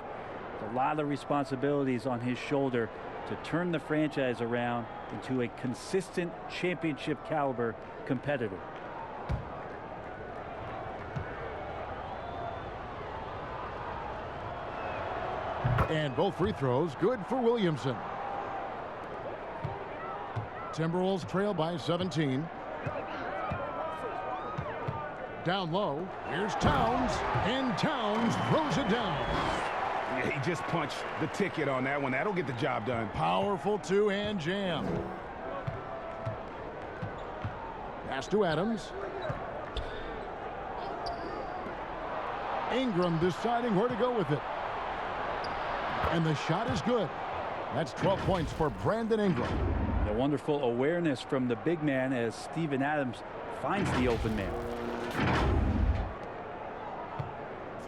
A lot of responsibilities on his shoulder to turn the franchise around into a consistent championship caliber competitor. And both free throws good for Williamson. Timberwolves trail by 17. Down low, here's Towns, and Towns throws it down. Yeah, he just punched the ticket on that one. That'll get the job done. Powerful two-hand jam. Pass to Adams. Ingram deciding where to go with it. And the shot is good. That's 12 points for Brandon Ingram. A wonderful awareness from the big man as Steven Adams finds the open man.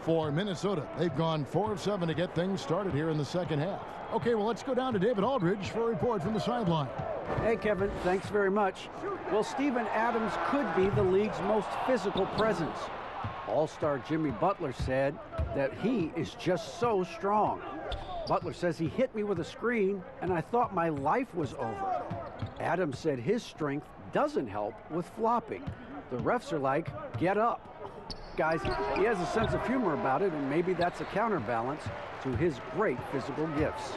For Minnesota, they've gone 4 of 7 to get things started here in the second half. Okay, well, let's go down to David Aldridge for a report from the sideline. Hey, Kevin, thanks very much. Well, Steven Adams could be the league's most physical presence. All-star Jimmy Butler said that he is just so strong. Butler says he hit me with a screen, and I thought my life was over. Adams said his strength doesn't help with flopping. The refs are like, get up. Guys, he has a sense of humor about it, and maybe that's a counterbalance to his great physical gifts.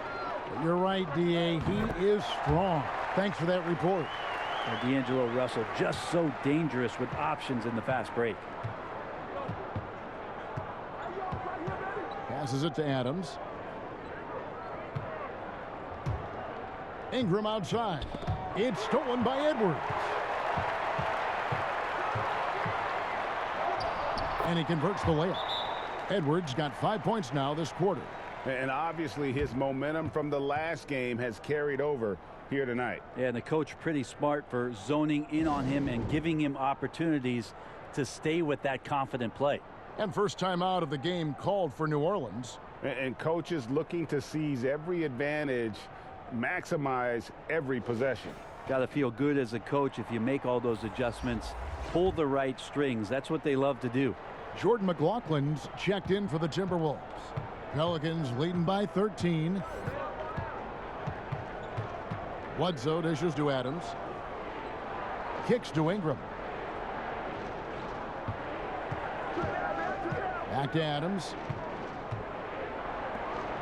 You're right, D.A. He is strong. Thanks for that report. D'Angelo Russell just so dangerous with options in the fast break. Passes it to Adams. Ingram outside. It's stolen by Edwards. And he converts the layup. Edwards got 5 points now this quarter. And obviously his momentum from the last game has carried over here tonight. Yeah, and the coach pretty smart for zoning in on him and giving him opportunities to stay with that confident play. And first time out of the game called for New Orleans. And coaches looking to seize every advantage, maximize every possession. Got to feel good as a coach if you make all those adjustments, pull the right strings. That's what they love to do. Jordan McLaughlin's checked in for the Timberwolves. Pelicans leading by 13. Bledsoe dishes to Adams. Kicks to Ingram. Back to Adams.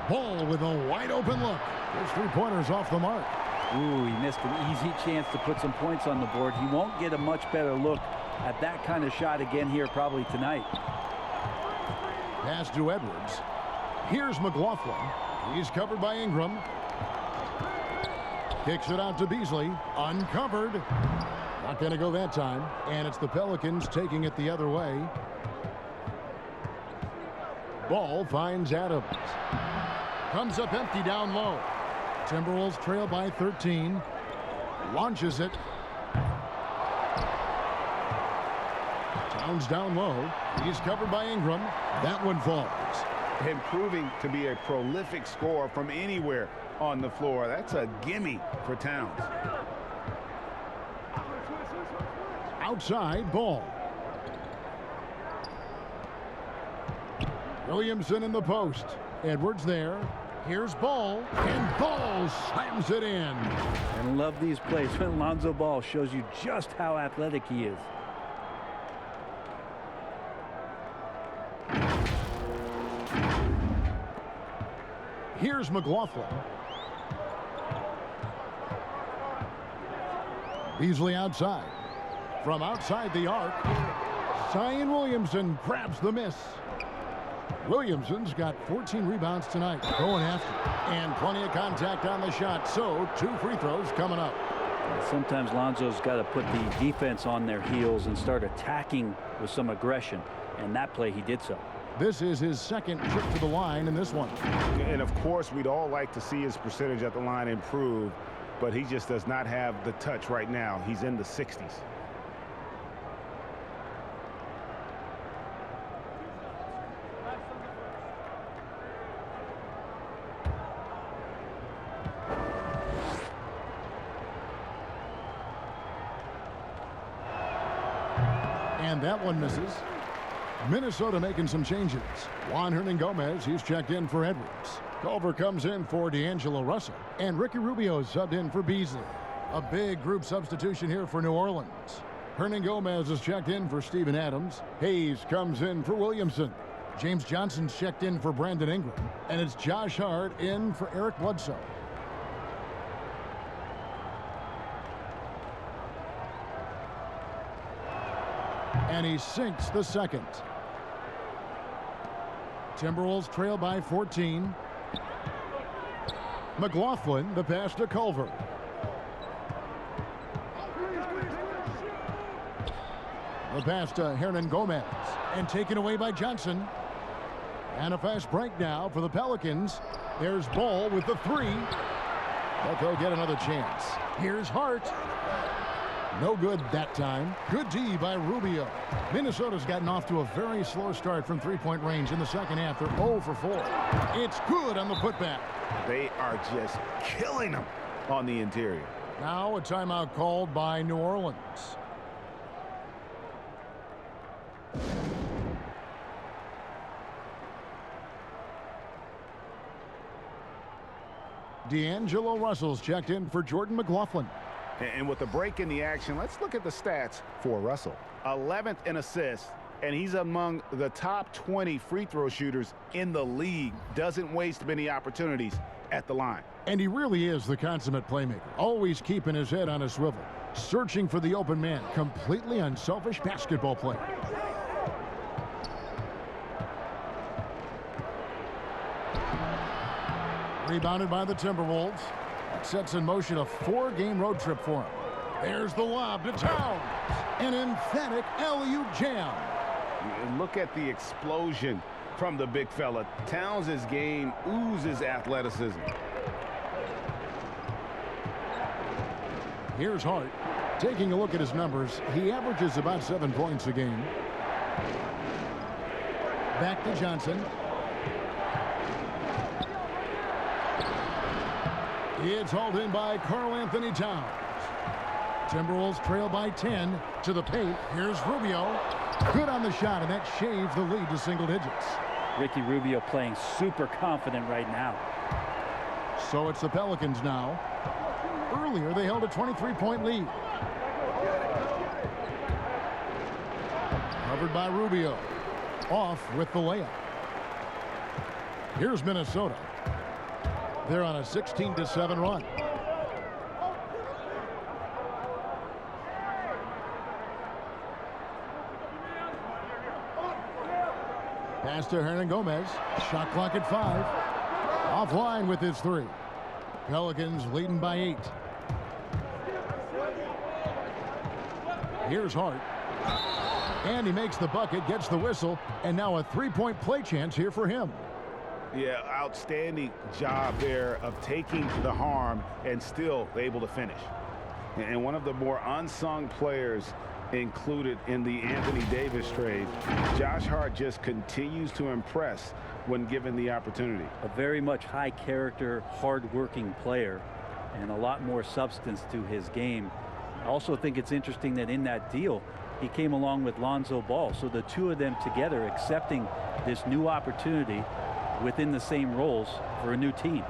Ball with a wide open look. His three-pointers off the mark. Ooh, he missed an easy chance to put some points on the board. He won't get a much better look at that kind of shot again here probably tonight. Pass to Edwards. Here's McLaughlin. He's covered by Ingram. Kicks it out to Beasley. Uncovered. Not going to go that time. And it's the Pelicans taking it the other way. Ball finds Adams. Comes up empty down low. Timberwolves trail by 13. Launches it. Towns down low. He's covered by Ingram. That one falls. Improving to be a prolific scorer from anywhere on the floor. That's a gimme for Towns. Outside ball. Williamson in the post. Edwards there. Here's Ball, and Ball slams it in. And love these plays when Lonzo Ball shows you just how athletic he is. Here's McLaughlin. Beasley outside. From outside the arc, Zion Williamson grabs the miss. Williamson's got 14 rebounds tonight, going after, and plenty of contact on the shot, so 2 free throws coming up. Sometimes Lonzo's got to put the defense on their heels and start attacking with some aggression, and that play he did so. This is his second trip to the line in this one. And of course, we'd all like to see his percentage at the line improve, but he just does not have the touch right now. He's in the 60s. And that one misses. Minnesota making some changes. Juan Hernangomez, he's checked in for Edwards. Culver comes in for D'Angelo Russell. And Ricky Rubio subbed in for Beasley. A big group substitution here for New Orleans. Hernangomez is checked in for Steven Adams. Hayes comes in for Williamson. James Johnson's checked in for Brandon Ingram. And it's Josh Hart in for Eric Bledsoe. And he sinks the second. Timberwolves trail by 14. McLaughlin, the pass to Culver. The pass to Hernangomez, and taken away by Johnson. And a fast break now for the Pelicans. There's Ball with the three. But they'll get another chance. Here's Hart. No good that time. Good D by Rubio. Minnesota's gotten off to a very slow start from three-point range in the second half. They're 0 for 4. It's good on the putback. They are just killing them on the interior. Now a timeout called by New Orleans. D'Angelo Russell's checked in for Jordan McLaughlin. And with the break in the action, let's look at the stats for Russell. 11th in assists, and he's among the top 20 free throw shooters in the league. Doesn't waste many opportunities at the line. And he really is the consummate playmaker, always keeping his head on a swivel, searching for the open man, completely unselfish basketball player. Rebounded by the Timberwolves. That sets in motion a 4-game road trip for him. There's the lob to Towns. An emphatic alley-oop jam. And look at the explosion from the big fella. Towns' game oozes athleticism. Here's Hart. Taking a look at his numbers, he averages about 7 points a game. Back to Johnson. It's hauled in by Karl-Anthony Towns. Timberwolves trail by 10 to the paint. Here's Rubio. Good on the shot, and that shaves the lead to single digits. Ricky Rubio playing super confident right now. So it's the Pelicans now. Earlier, they held a 23-point lead. Covered by Rubio. Off with the layup. Here's Minnesota. They're on a 16-7 run. Pass to Hernangomez. Shot clock at 5. Offline with his 3. Pelicans leading by 8. Here's Hart. And he makes the bucket, gets the whistle, and now a 3-point play chance here for him. Yeah, outstanding job there of taking the harm and still able to finish. And one of the more unsung players included in the Anthony Davis trade, Josh Hart just continues to impress when given the opportunity. A very much high character, hard-working player, and a lot more substance to his game. I also think it's interesting that in that deal, he came along with Lonzo Ball. So the two of them together accepting this new opportunity within the same roles for a new team.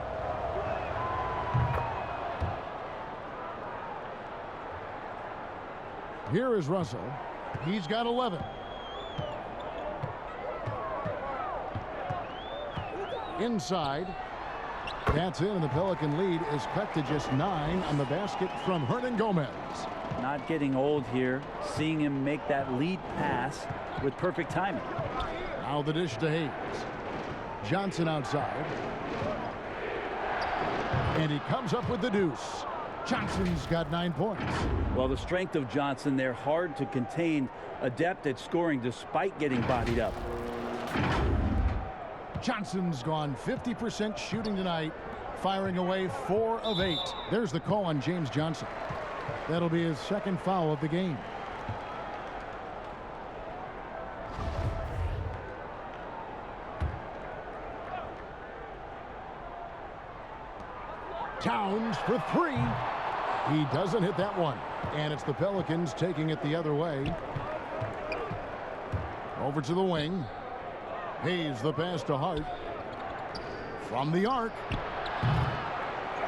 Here is Russell. He's got 11. Inside. That's in, and the Pelican lead is cut to just 9 on the basket from Hernangomez. Not getting old here. Seeing him make that lead pass with perfect timing. Now the dish to Hayes. Johnson outside. And he comes up with the deuce. Johnson's got 9 points. Well, the strength of Johnson, they're hard to contain, adept at scoring despite getting bodied up. Johnson's gone 50% shooting tonight, firing away 4 of 8. There's the call on James Johnson. That'll be his second foul of the game. Towns for 3. He doesn't hit that one. And it's the Pelicans taking it the other way. Over to the wing. Hayes the pass to Hart. From the arc.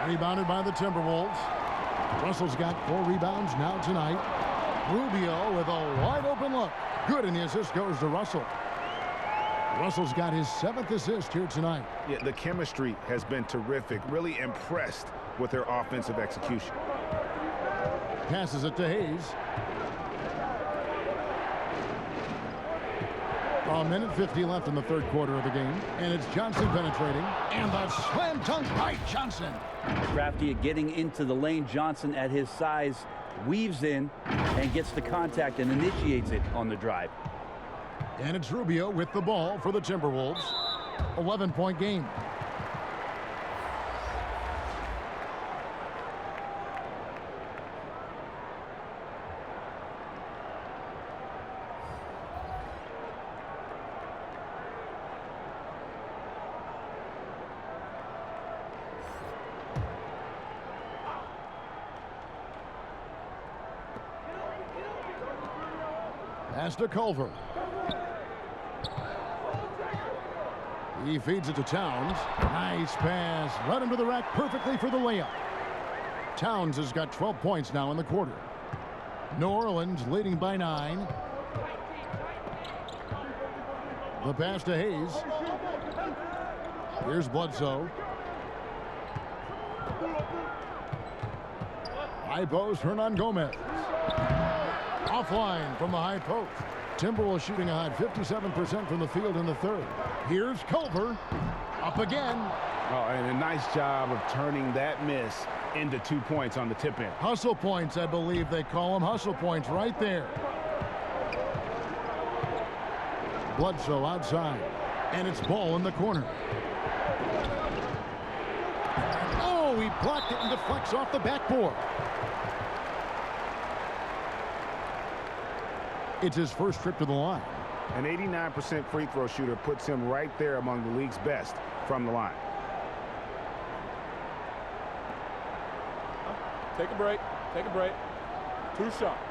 Rebounded by the Timberwolves. Russell's got 4 rebounds now tonight. Rubio with a wide open look. Good, and the assist goes to Russell. Russell's got his 7th assist here tonight. Yeah, the chemistry has been terrific. Really impressed with their offensive execution. Passes it to Hayes. A minute 50 left in the third quarter of the game. And it's Johnson penetrating. And the slam dunk by Johnson. Crafty at getting into the lane. Johnson at his size weaves in and gets the contact and initiates it on the drive. And it's Rubio with the ball for the Timberwolves. 11-point game. Pass to Culver. He feeds it to Towns. Nice pass. Right into the rack perfectly for the layup. Towns has got 12 points now in the quarter. New Orleans leading by 9. The pass to Hayes. Here's Bledsoe. High post, Hernan Gomez. Offline from the high post. Timberwolves shooting a high 57% from the field in the third. Here's Culver. Up again. Oh, and a nice job of turning that miss into 2 points on the tip in. Hustle points, I believe they call them. Hustle points right there. Bledsoe outside. And it's Ball in the corner. Oh, he blocked it and deflects off the backboard. It's his first trip to the line. An 89% free throw shooter puts him right there among the league's best from the line. Take a break. Take a break. 2 shots.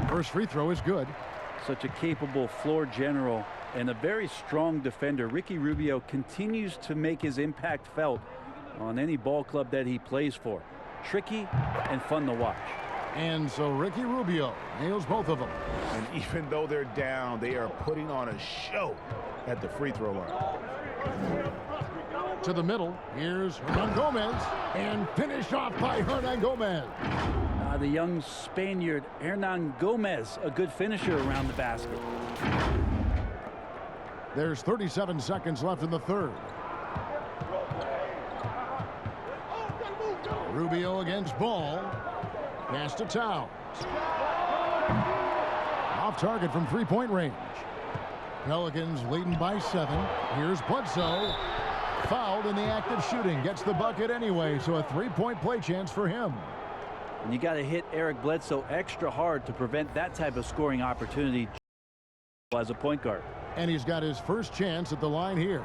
First free throw is good. Such a capable floor general and a very strong defender. Ricky Rubio continues to make his impact felt on any ball club that he plays for. Tricky and fun to watch. And so Ricky Rubio nails both of them. And even though they're down, they are putting on a show at the free throw line. To the middle, here's Hernan Gomez, and finished off by Hernan Gomez. The young Spaniard Hernan Gomez, a good finisher around the basket. There's 37 seconds left in the third. Rubio against Ball. Pass to Towns. Off target from three-point range. Pelicans leading by 7. Here's Bledsoe. Fouled in the act of shooting. Gets the bucket anyway, so a three-point play chance for him. And you got to hit Eric Bledsoe extra hard to prevent that type of scoring opportunity as a point guard. And he's got his first chance at the line here.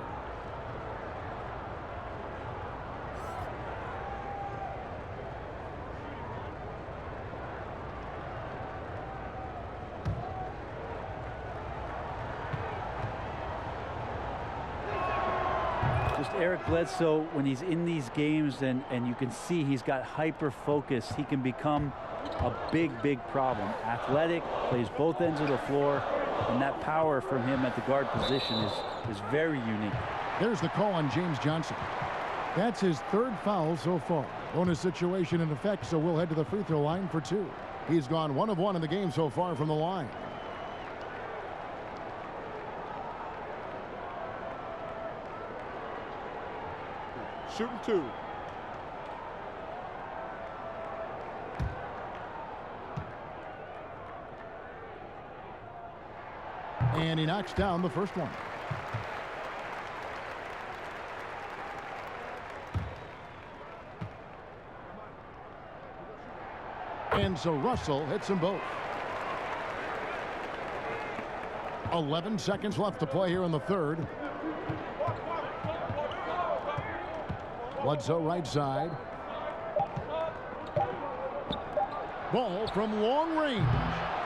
Just Eric Bledsoe, when he's in these games and you can see he's got hyper focus, he can become a big problem. Athletic, plays both ends of the floor, and that power from him at the guard position is very unique. There's the call on James Johnson. That's his third foul so far. Bonus situation in effect, so we'll head to the free throw line for 2. He's gone 1 of 1 in the game so far from the line. Shooting 2. And he knocks down the first one. And so Russell hits them both. 11 seconds left to play here in the third. Bledsoe right side. Ball from long range.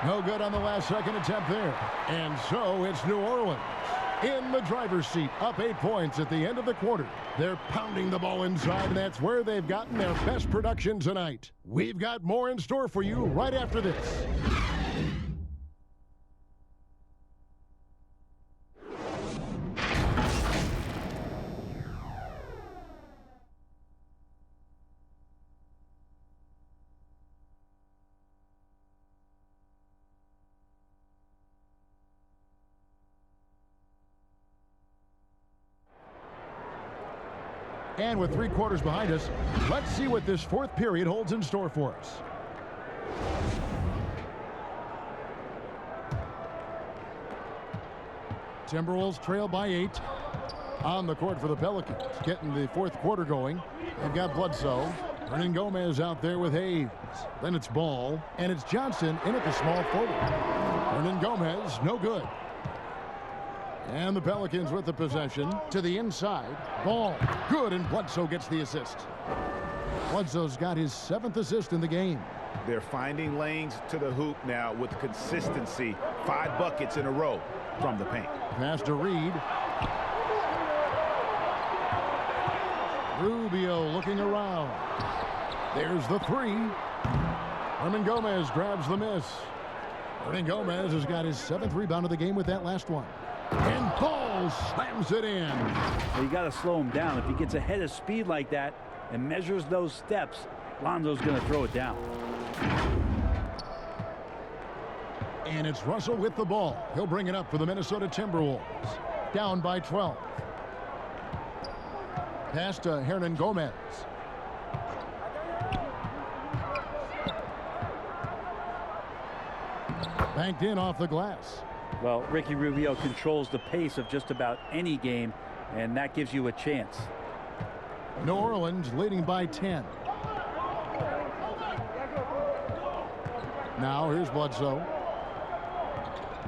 No good on the last second attempt there. And so it's New Orleans in the driver's seat, up 8 points at the end of the quarter. They're pounding the ball inside, and that's where they've gotten their best production tonight. We've got more in store for you right after this. And with 3 quarters behind us, let's see what this fourth period holds in store for us. Timberwolves trail by 8. On the court for the Pelicans, getting the fourth quarter going. They've got Bledsoe. Hernan Gomez out there with Hayes. Then it's Ball, and it's Johnson in at the small forward. Hernan Gomez, no good. And the Pelicans with the possession to the inside. Ball good, and Bledsoe gets the assist. Bledsoe's got his 7th assist in the game. They're finding lanes to the hoop now with consistency. 5 buckets in a row from the paint. Pass to Reed. Rubio looking around. There's the 3. Hernan Gomez grabs the miss. Hernan Gomez has got his 7th rebound of the game with that last one. And Ball slams it in. Well, you got to slow him down. If he gets ahead of speed like that and measures those steps, Lonzo's going to throw it down. And it's Russell with the ball. He'll bring it up for the Minnesota Timberwolves. Down by 12. Pass to Hernan Gomez. Banked in off the glass. Well, Ricky Rubio controls the pace of just about any game, and that gives you a chance. New Orleans leading by 10. Now here's Bledsoe.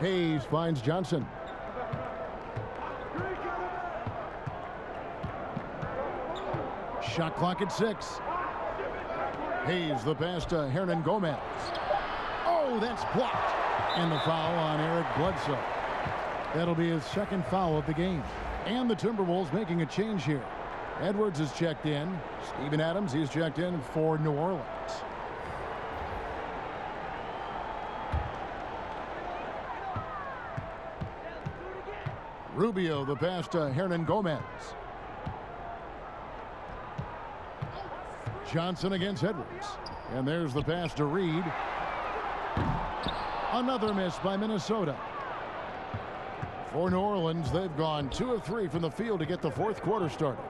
Hayes finds Johnson. Shot clock at 6. Hayes the pass to Hernan Gomez. Oh, that's blocked. And the foul on Eric Bledsoe. That'll be his 2nd foul of the game. And the Timberwolves making a change here. Edwards is checked in. Steven Adams, he's checked in for New Orleans. Rubio the pass to Hernan Gomez. Johnson against Edwards. And there's the pass to Reed. Another miss by Minnesota. For New Orleans, they've gone 2 of 3 from the field to get the 4th quarter started.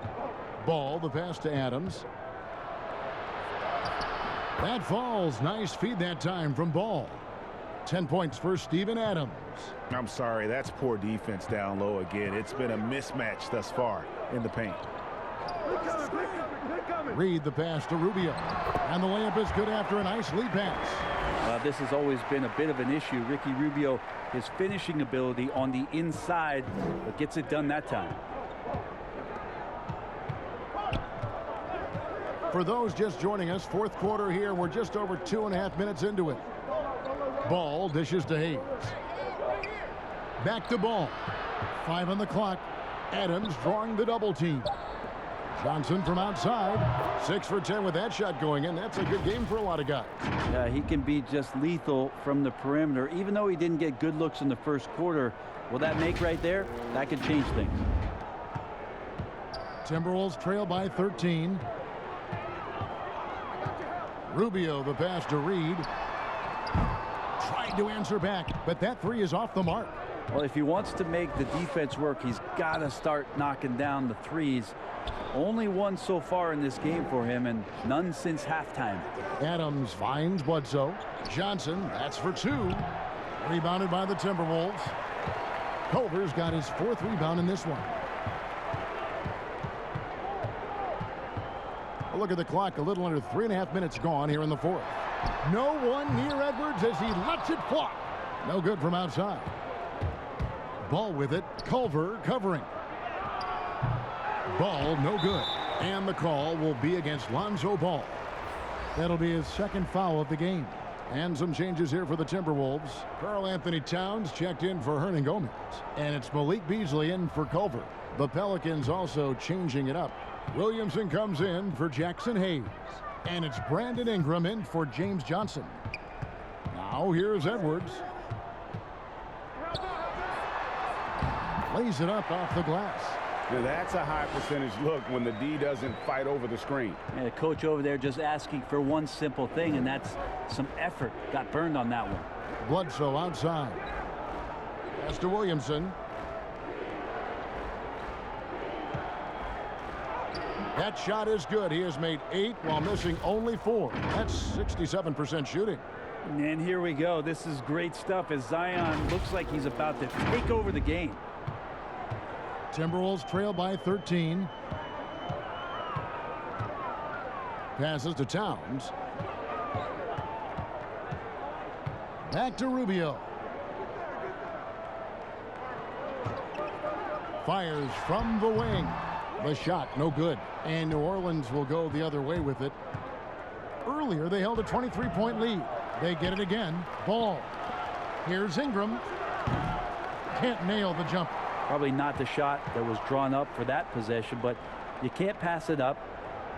Ball, the pass to Adams. That falls. Nice feed that time from Ball. 10 points for Steven Adams. I'm sorry, that's poor defense down low again. It's been a mismatch thus far in the paint. Reed the pass to Rubio. And the layup is good after a nice lead pass. This has always been a bit of an issue. Ricky Rubio, his finishing ability on the inside, but gets it done that time. For those just joining us, 4th quarter here. We're just over 2.5 minutes into it. Ball dishes to Hayes. Back to Ball. 5 on the clock. Adams drawing the double team. Johnson from outside. 6 for 10 with that shot going in. That's a good game for a lot of guys. He can be just lethal from the perimeter. Even though he didn't get good looks in the 1st quarter, will that make right there? That could change things. Timberwolves trail by 13. Rubio the pass to Reed. Tried to answer back, but that 3 is off the mark. Well, if he wants to make the defense work, he's got to start knocking down the 3s. Only 1 so far in this game for him, and none since halftime. Adams finds Bledsoe. Johnson, that's for 2. Rebounded by the Timberwolves. Culver's got his 4th rebound in this one. A look at the clock, a little under 3.5 minutes gone here in the 4th. No one near Edwards as he lets it fly. No good from outside. Ball with it. Culver covering. Ball no good. And the call will be against Lonzo Ball. That'll be his 2nd foul of the game. And some changes here for the Timberwolves. Karl Anthony Towns checked in for Hernan Gomez. And it's Malik Beasley in for Culver. The Pelicans also changing it up. Williamson comes in for Jackson Hayes. And it's Brandon Ingram in for James Johnson. Now here's Edwards. Lays it up off the glass. Now that's a high percentage look when the D doesn't fight over the screen. And the coach over there just asking for one simple thing, and that's some effort. Got burned on that one. Bledsoe outside. Pass to Williamson. That shot is good. He has made 8 while missing only 4. That's 67% shooting. And here we go. This is great stuff as Zion looks like he's about to take over the game. Timberwolves trail by 13. Passes to Towns. Back to Rubio. Fires from the wing. The shot, no good. And New Orleans will go the other way with it. Earlier, they held a 23-point lead. They get it again. Ball. Here's Ingram. Can't nail the jumper. Probably not the shot that was drawn up for that possession, but you can't pass it up,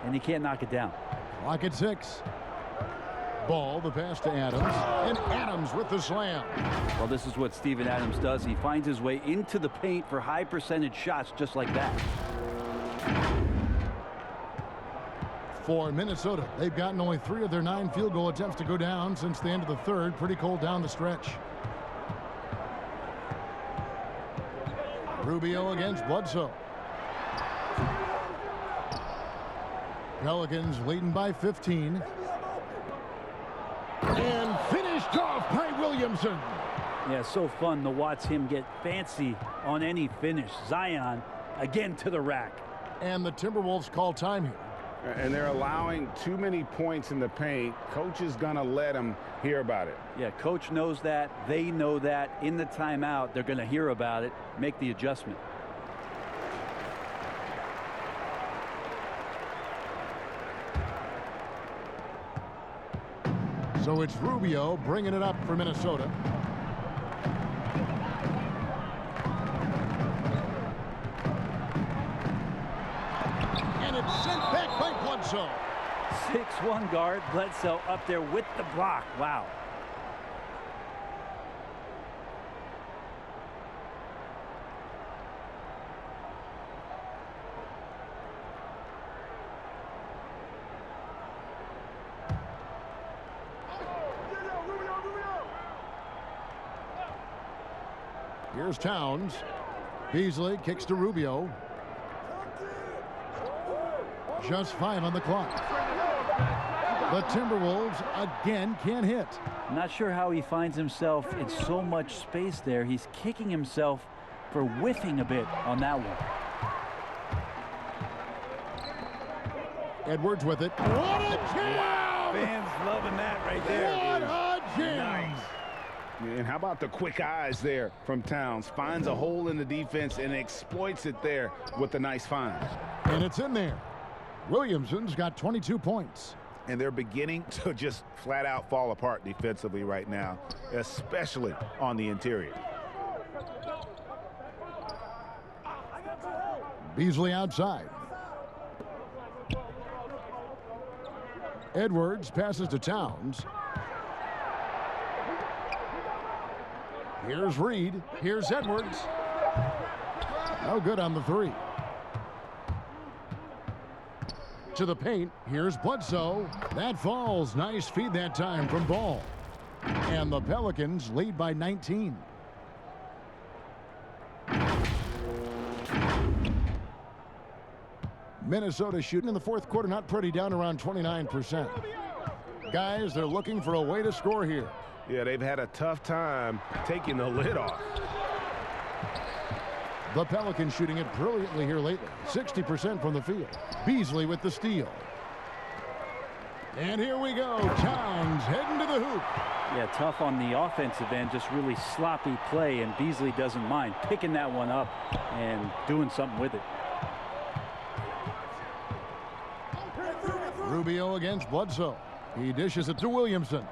and you can't knock it down. Clock at 6. Ball, the pass to Adams, and Adams with the slam. Well, this is what Steven Adams does. He finds his way into the paint for high percentage shots just like that. For Minnesota, they've gotten only 3 of their 9 field goal attempts to go down since the end of the third. Pretty cold down the stretch. Rubio against Bledsoe. Pelicans leading by 15. And finished off by Williamson. Yeah, so fun to watch him get fancy on any finish. Zion again to the rack. And the Timberwolves call time here. And they're allowing too many points in the paint. Coach is going to let them hear about it. Yeah, coach knows that. They know that. In the timeout, they're going to hear about it, make the adjustment. So it's Rubio bringing it up for Minnesota. And it's sent back by Bledsoe. 6'1" guard, Bledsoe up there with the block. Wow. Here's Towns. Beasley kicks to Rubio. Just 5 on the clock. The Timberwolves again can't hit. Not sure how he finds himself in so much space there. He's kicking himself for whiffing a bit on that one. Edwards with it. What a jam! Fans loving that right there. What a jam! Nice. And how about the quick eyes there from Towns? Finds a hole in the defense and exploits it there with a nice find. And it's in there. Williamson's got 22 points. And they're beginning to just flat out fall apart defensively right now, especially on the interior. Beasley outside. Edwards passes to Towns. Here's Reed. Here's Edwards. No good on the 3. To the paint. Here's Bledsoe. That falls. Nice feed that time from Ball. And the Pelicans lead by 19. Minnesota shooting in the fourth quarter, not pretty, down around 29%. Guys, they're looking for a way to score here. Yeah, they've had a tough time taking the lid off. The Pelicans shooting it brilliantly here lately. 60% from the field. Beasley with the steal. And here we go. Towns heading to the hoop. Yeah, tough on the offensive end, just really sloppy play, and Beasley doesn't mind picking that one up and doing something with it. Rubio against Bledsoe. He dishes it to Williamson.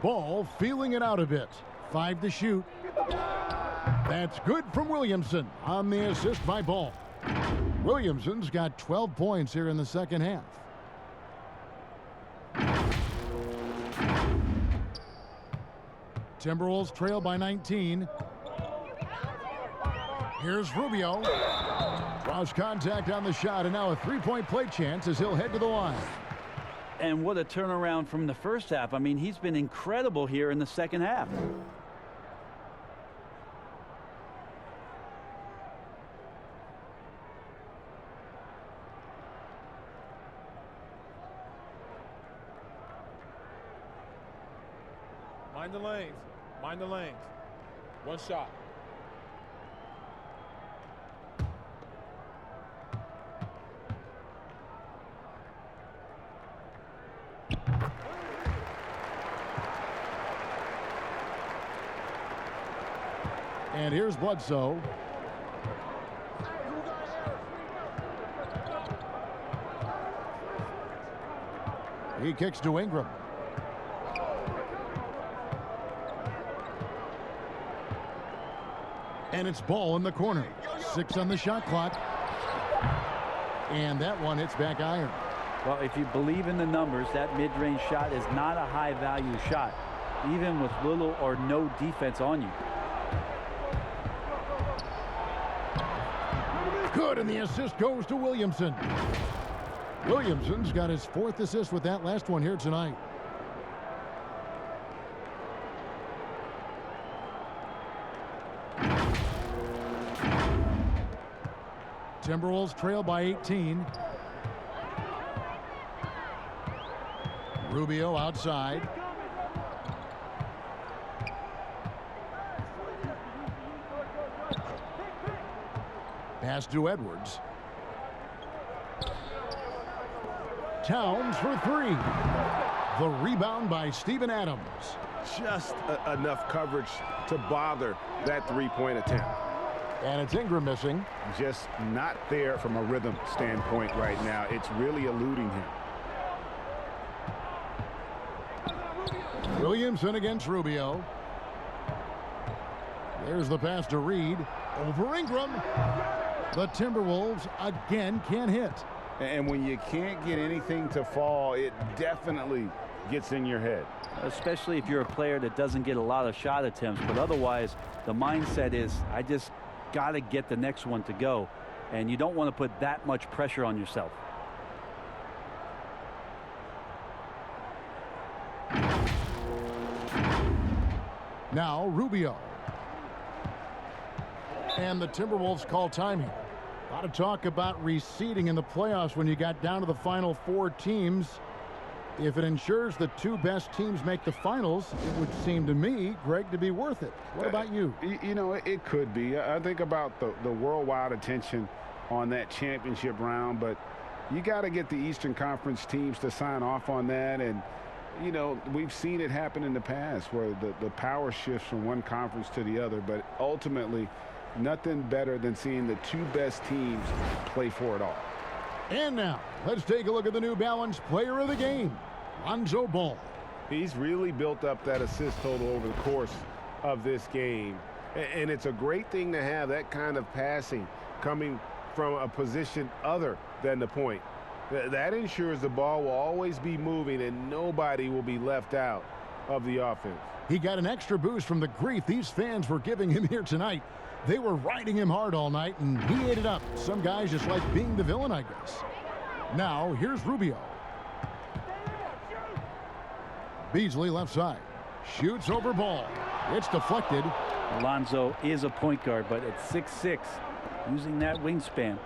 Ball feeling it out a bit. 5 to shoot. That's good from Williamson on the assist by Ball. Williamson's got 12 points here in the second half. Timberwolves trail by 19. Here's Rubio. Draws contact on the shot, and now a 3-point play chance as he'll head to the line. And what a turnaround from the first half. I mean, he's been incredible here in the second half. Mind the lanes. Mind the lanes. One shot. And here's Bledsoe. He kicks to Ingram. And it's ball in the corner. 6 on the shot clock. And that one hits back iron. Well, if you believe in the numbers, that mid-range shot is not a high-value shot, even with little or no defense on you. Good, and the assist goes to Williamson. Williamson's got his 4th assist with that last one here tonight. Timberwolves trail by 18. Rubio outside. Pass to Edwards. Towns for 3. The rebound by Steven Adams. Just enough coverage to bother that three-point attempt. And it's Ingram missing. Just not there from a rhythm standpoint right now. It's really eluding him. Williamson against Rubio. There's the pass to Reed. Over Ingram. The Timberwolves again can't hit. And when you can't get anything to fall, it definitely gets in your head. Especially if you're a player that doesn't get a lot of shot attempts. But otherwise, the mindset is, I just got to get the next one to go. And you don't want to put that much pressure on yourself. Now Rubio. And the Timberwolves call time here. A lot of talk about reseeding in the playoffs when you got down to the final 4 teams. If it ensures the 2 best teams make the finals, it would seem to me, Greg, to be worth it. What about you? You know, it could be. I think about the worldwide attention on that championship round, but you got to get the Eastern Conference teams to sign off on that. And, you know, we've seen it happen in the past where the power shifts from one conference to the other, but ultimately nothing better than seeing the 2 best teams play for it all. And now, let's take a look at the New Balance player of the game, Lonzo Ball. He's really built up that assist total over the course of this game. And it's a great thing to have that kind of passing coming from a position other than the point. That ensures the ball will always be moving and nobody will be left out of the offense. He got an extra boost from the grief these fans were giving him here tonight. They were riding him hard all night, and he ate it up. Some guys just like being the villain, I guess. Now, here's Rubio. Beasley left side. Shoots over Ball. It's deflected. Lonzo is a point guard, but at 6'6", using that wingspan.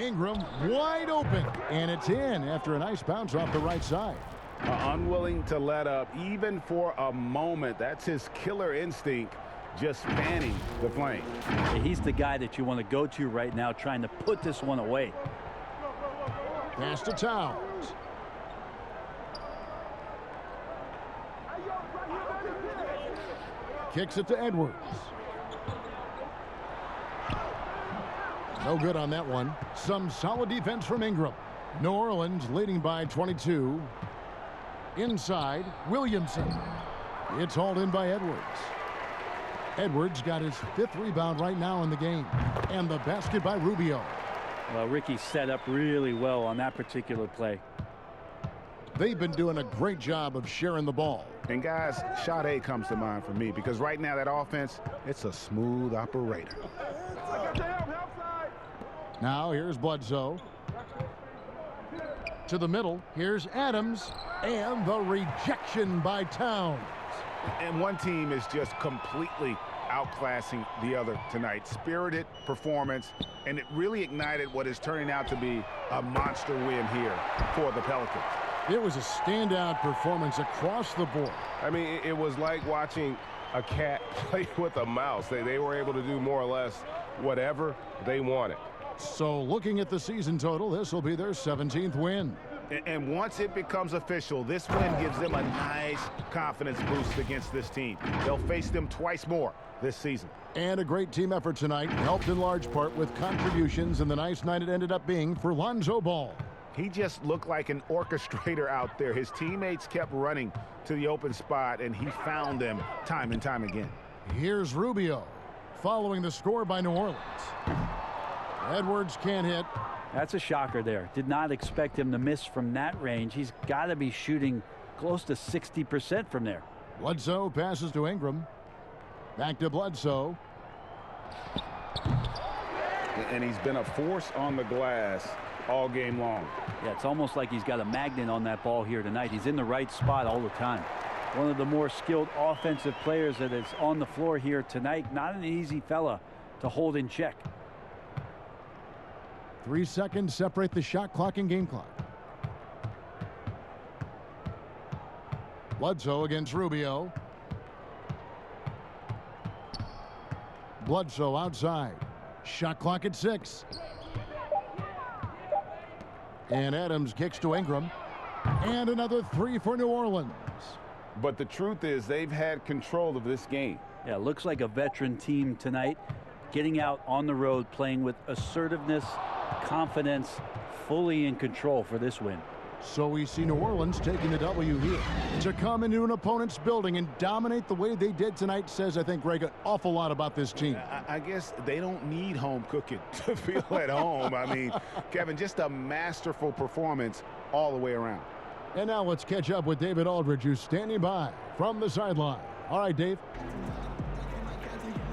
Ingram wide open, and it's in after a nice bounce off the right side. Unwilling to let up, even for a moment. That's his killer instinct, just fanning the flame. He's the guy that you want to go to right now, trying to put this one away. Pass to Towns. Kicks it to Edwards. No good on that one. Some solid defense from Ingram. New Orleans leading by 22. Inside, Williamson. It's hauled in by Edwards. Edwards got his 5th rebound right now in the game. And the basket by Rubio. Well, Ricky set up really well on that particular play. They've been doing a great job of sharing the ball. And guys, shot A comes to mind for me because right now that offense, it's a smooth operator. Now here's Bledsoe. To the middle, here's Adams. And the rejection by Towns. And one team is just completely outclassing the other tonight. Spirited performance, and it really ignited what is turning out to be a monster win here for the Pelicans. It was a standout performance across the board. I mean, it was like watching a cat play with a mouse. They were able to do more or less whatever they wanted. So looking at the season total, this will be their 17th win. And once it becomes official, this win gives them a nice confidence boost against this team. They'll face them twice more this season. And a great team effort tonight, helped in large part with contributions, and the nice night it ended up being for Lonzo Ball. He just looked like an orchestrator out there. His teammates kept running to the open spot, and he found them time and time again. Here's Rubio, following the score by New Orleans. Edwards can't hit. That's a shocker there. Did not expect him to miss from that range. He's got to be shooting close to 60% from there. Bledsoe passes to Ingram. Back to Bledsoe. And he's been a force on the glass all game long. Yeah, it's almost like he's got a magnet on that ball here tonight. He's in the right spot all the time. One of the more skilled offensive players that is on the floor here tonight. Not an easy fella to hold in check. 3 seconds separate the shot clock and game clock. Bledsoe against Rubio. Bledsoe outside. Shot clock at 6. And Adams kicks to Ingram. And another 3 for New Orleans. But the truth is they've had control of this game. Yeah, looks like a veteran team tonight. Getting out on the road, playing with assertiveness, confidence, fully in control for this win. So we see New Orleans taking the W here. To come into an opponent's building and dominate the way they did tonight says, I think, Greg, an awful lot about this team. I guess they don't need home cooking to feel at home. I mean, Kevin, just a masterful performance all the way around. And now let's catch up with David Aldridge, who's standing by from the sideline. All right, Dave.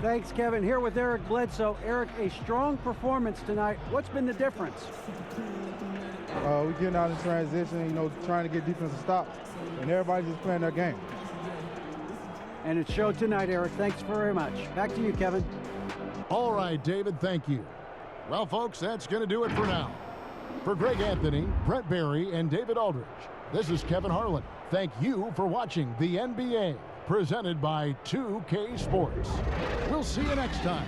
Thanks, Kevin. Here with Eric Bledsoe. Eric, a strong performance tonight. What's been the difference? We're getting out in transition, trying to get defensive stops, and everybody's just playing their game. And it showed tonight, Eric. Thanks very much. Back to you, Kevin. All right, David, thank you. Well, folks, that's going to do it for now. For Greg Anthony, Brett Barry, and David Aldridge, this is Kevin Harlan. Thank you for watching the NBA, presented by 2K Sports. We'll see you next time.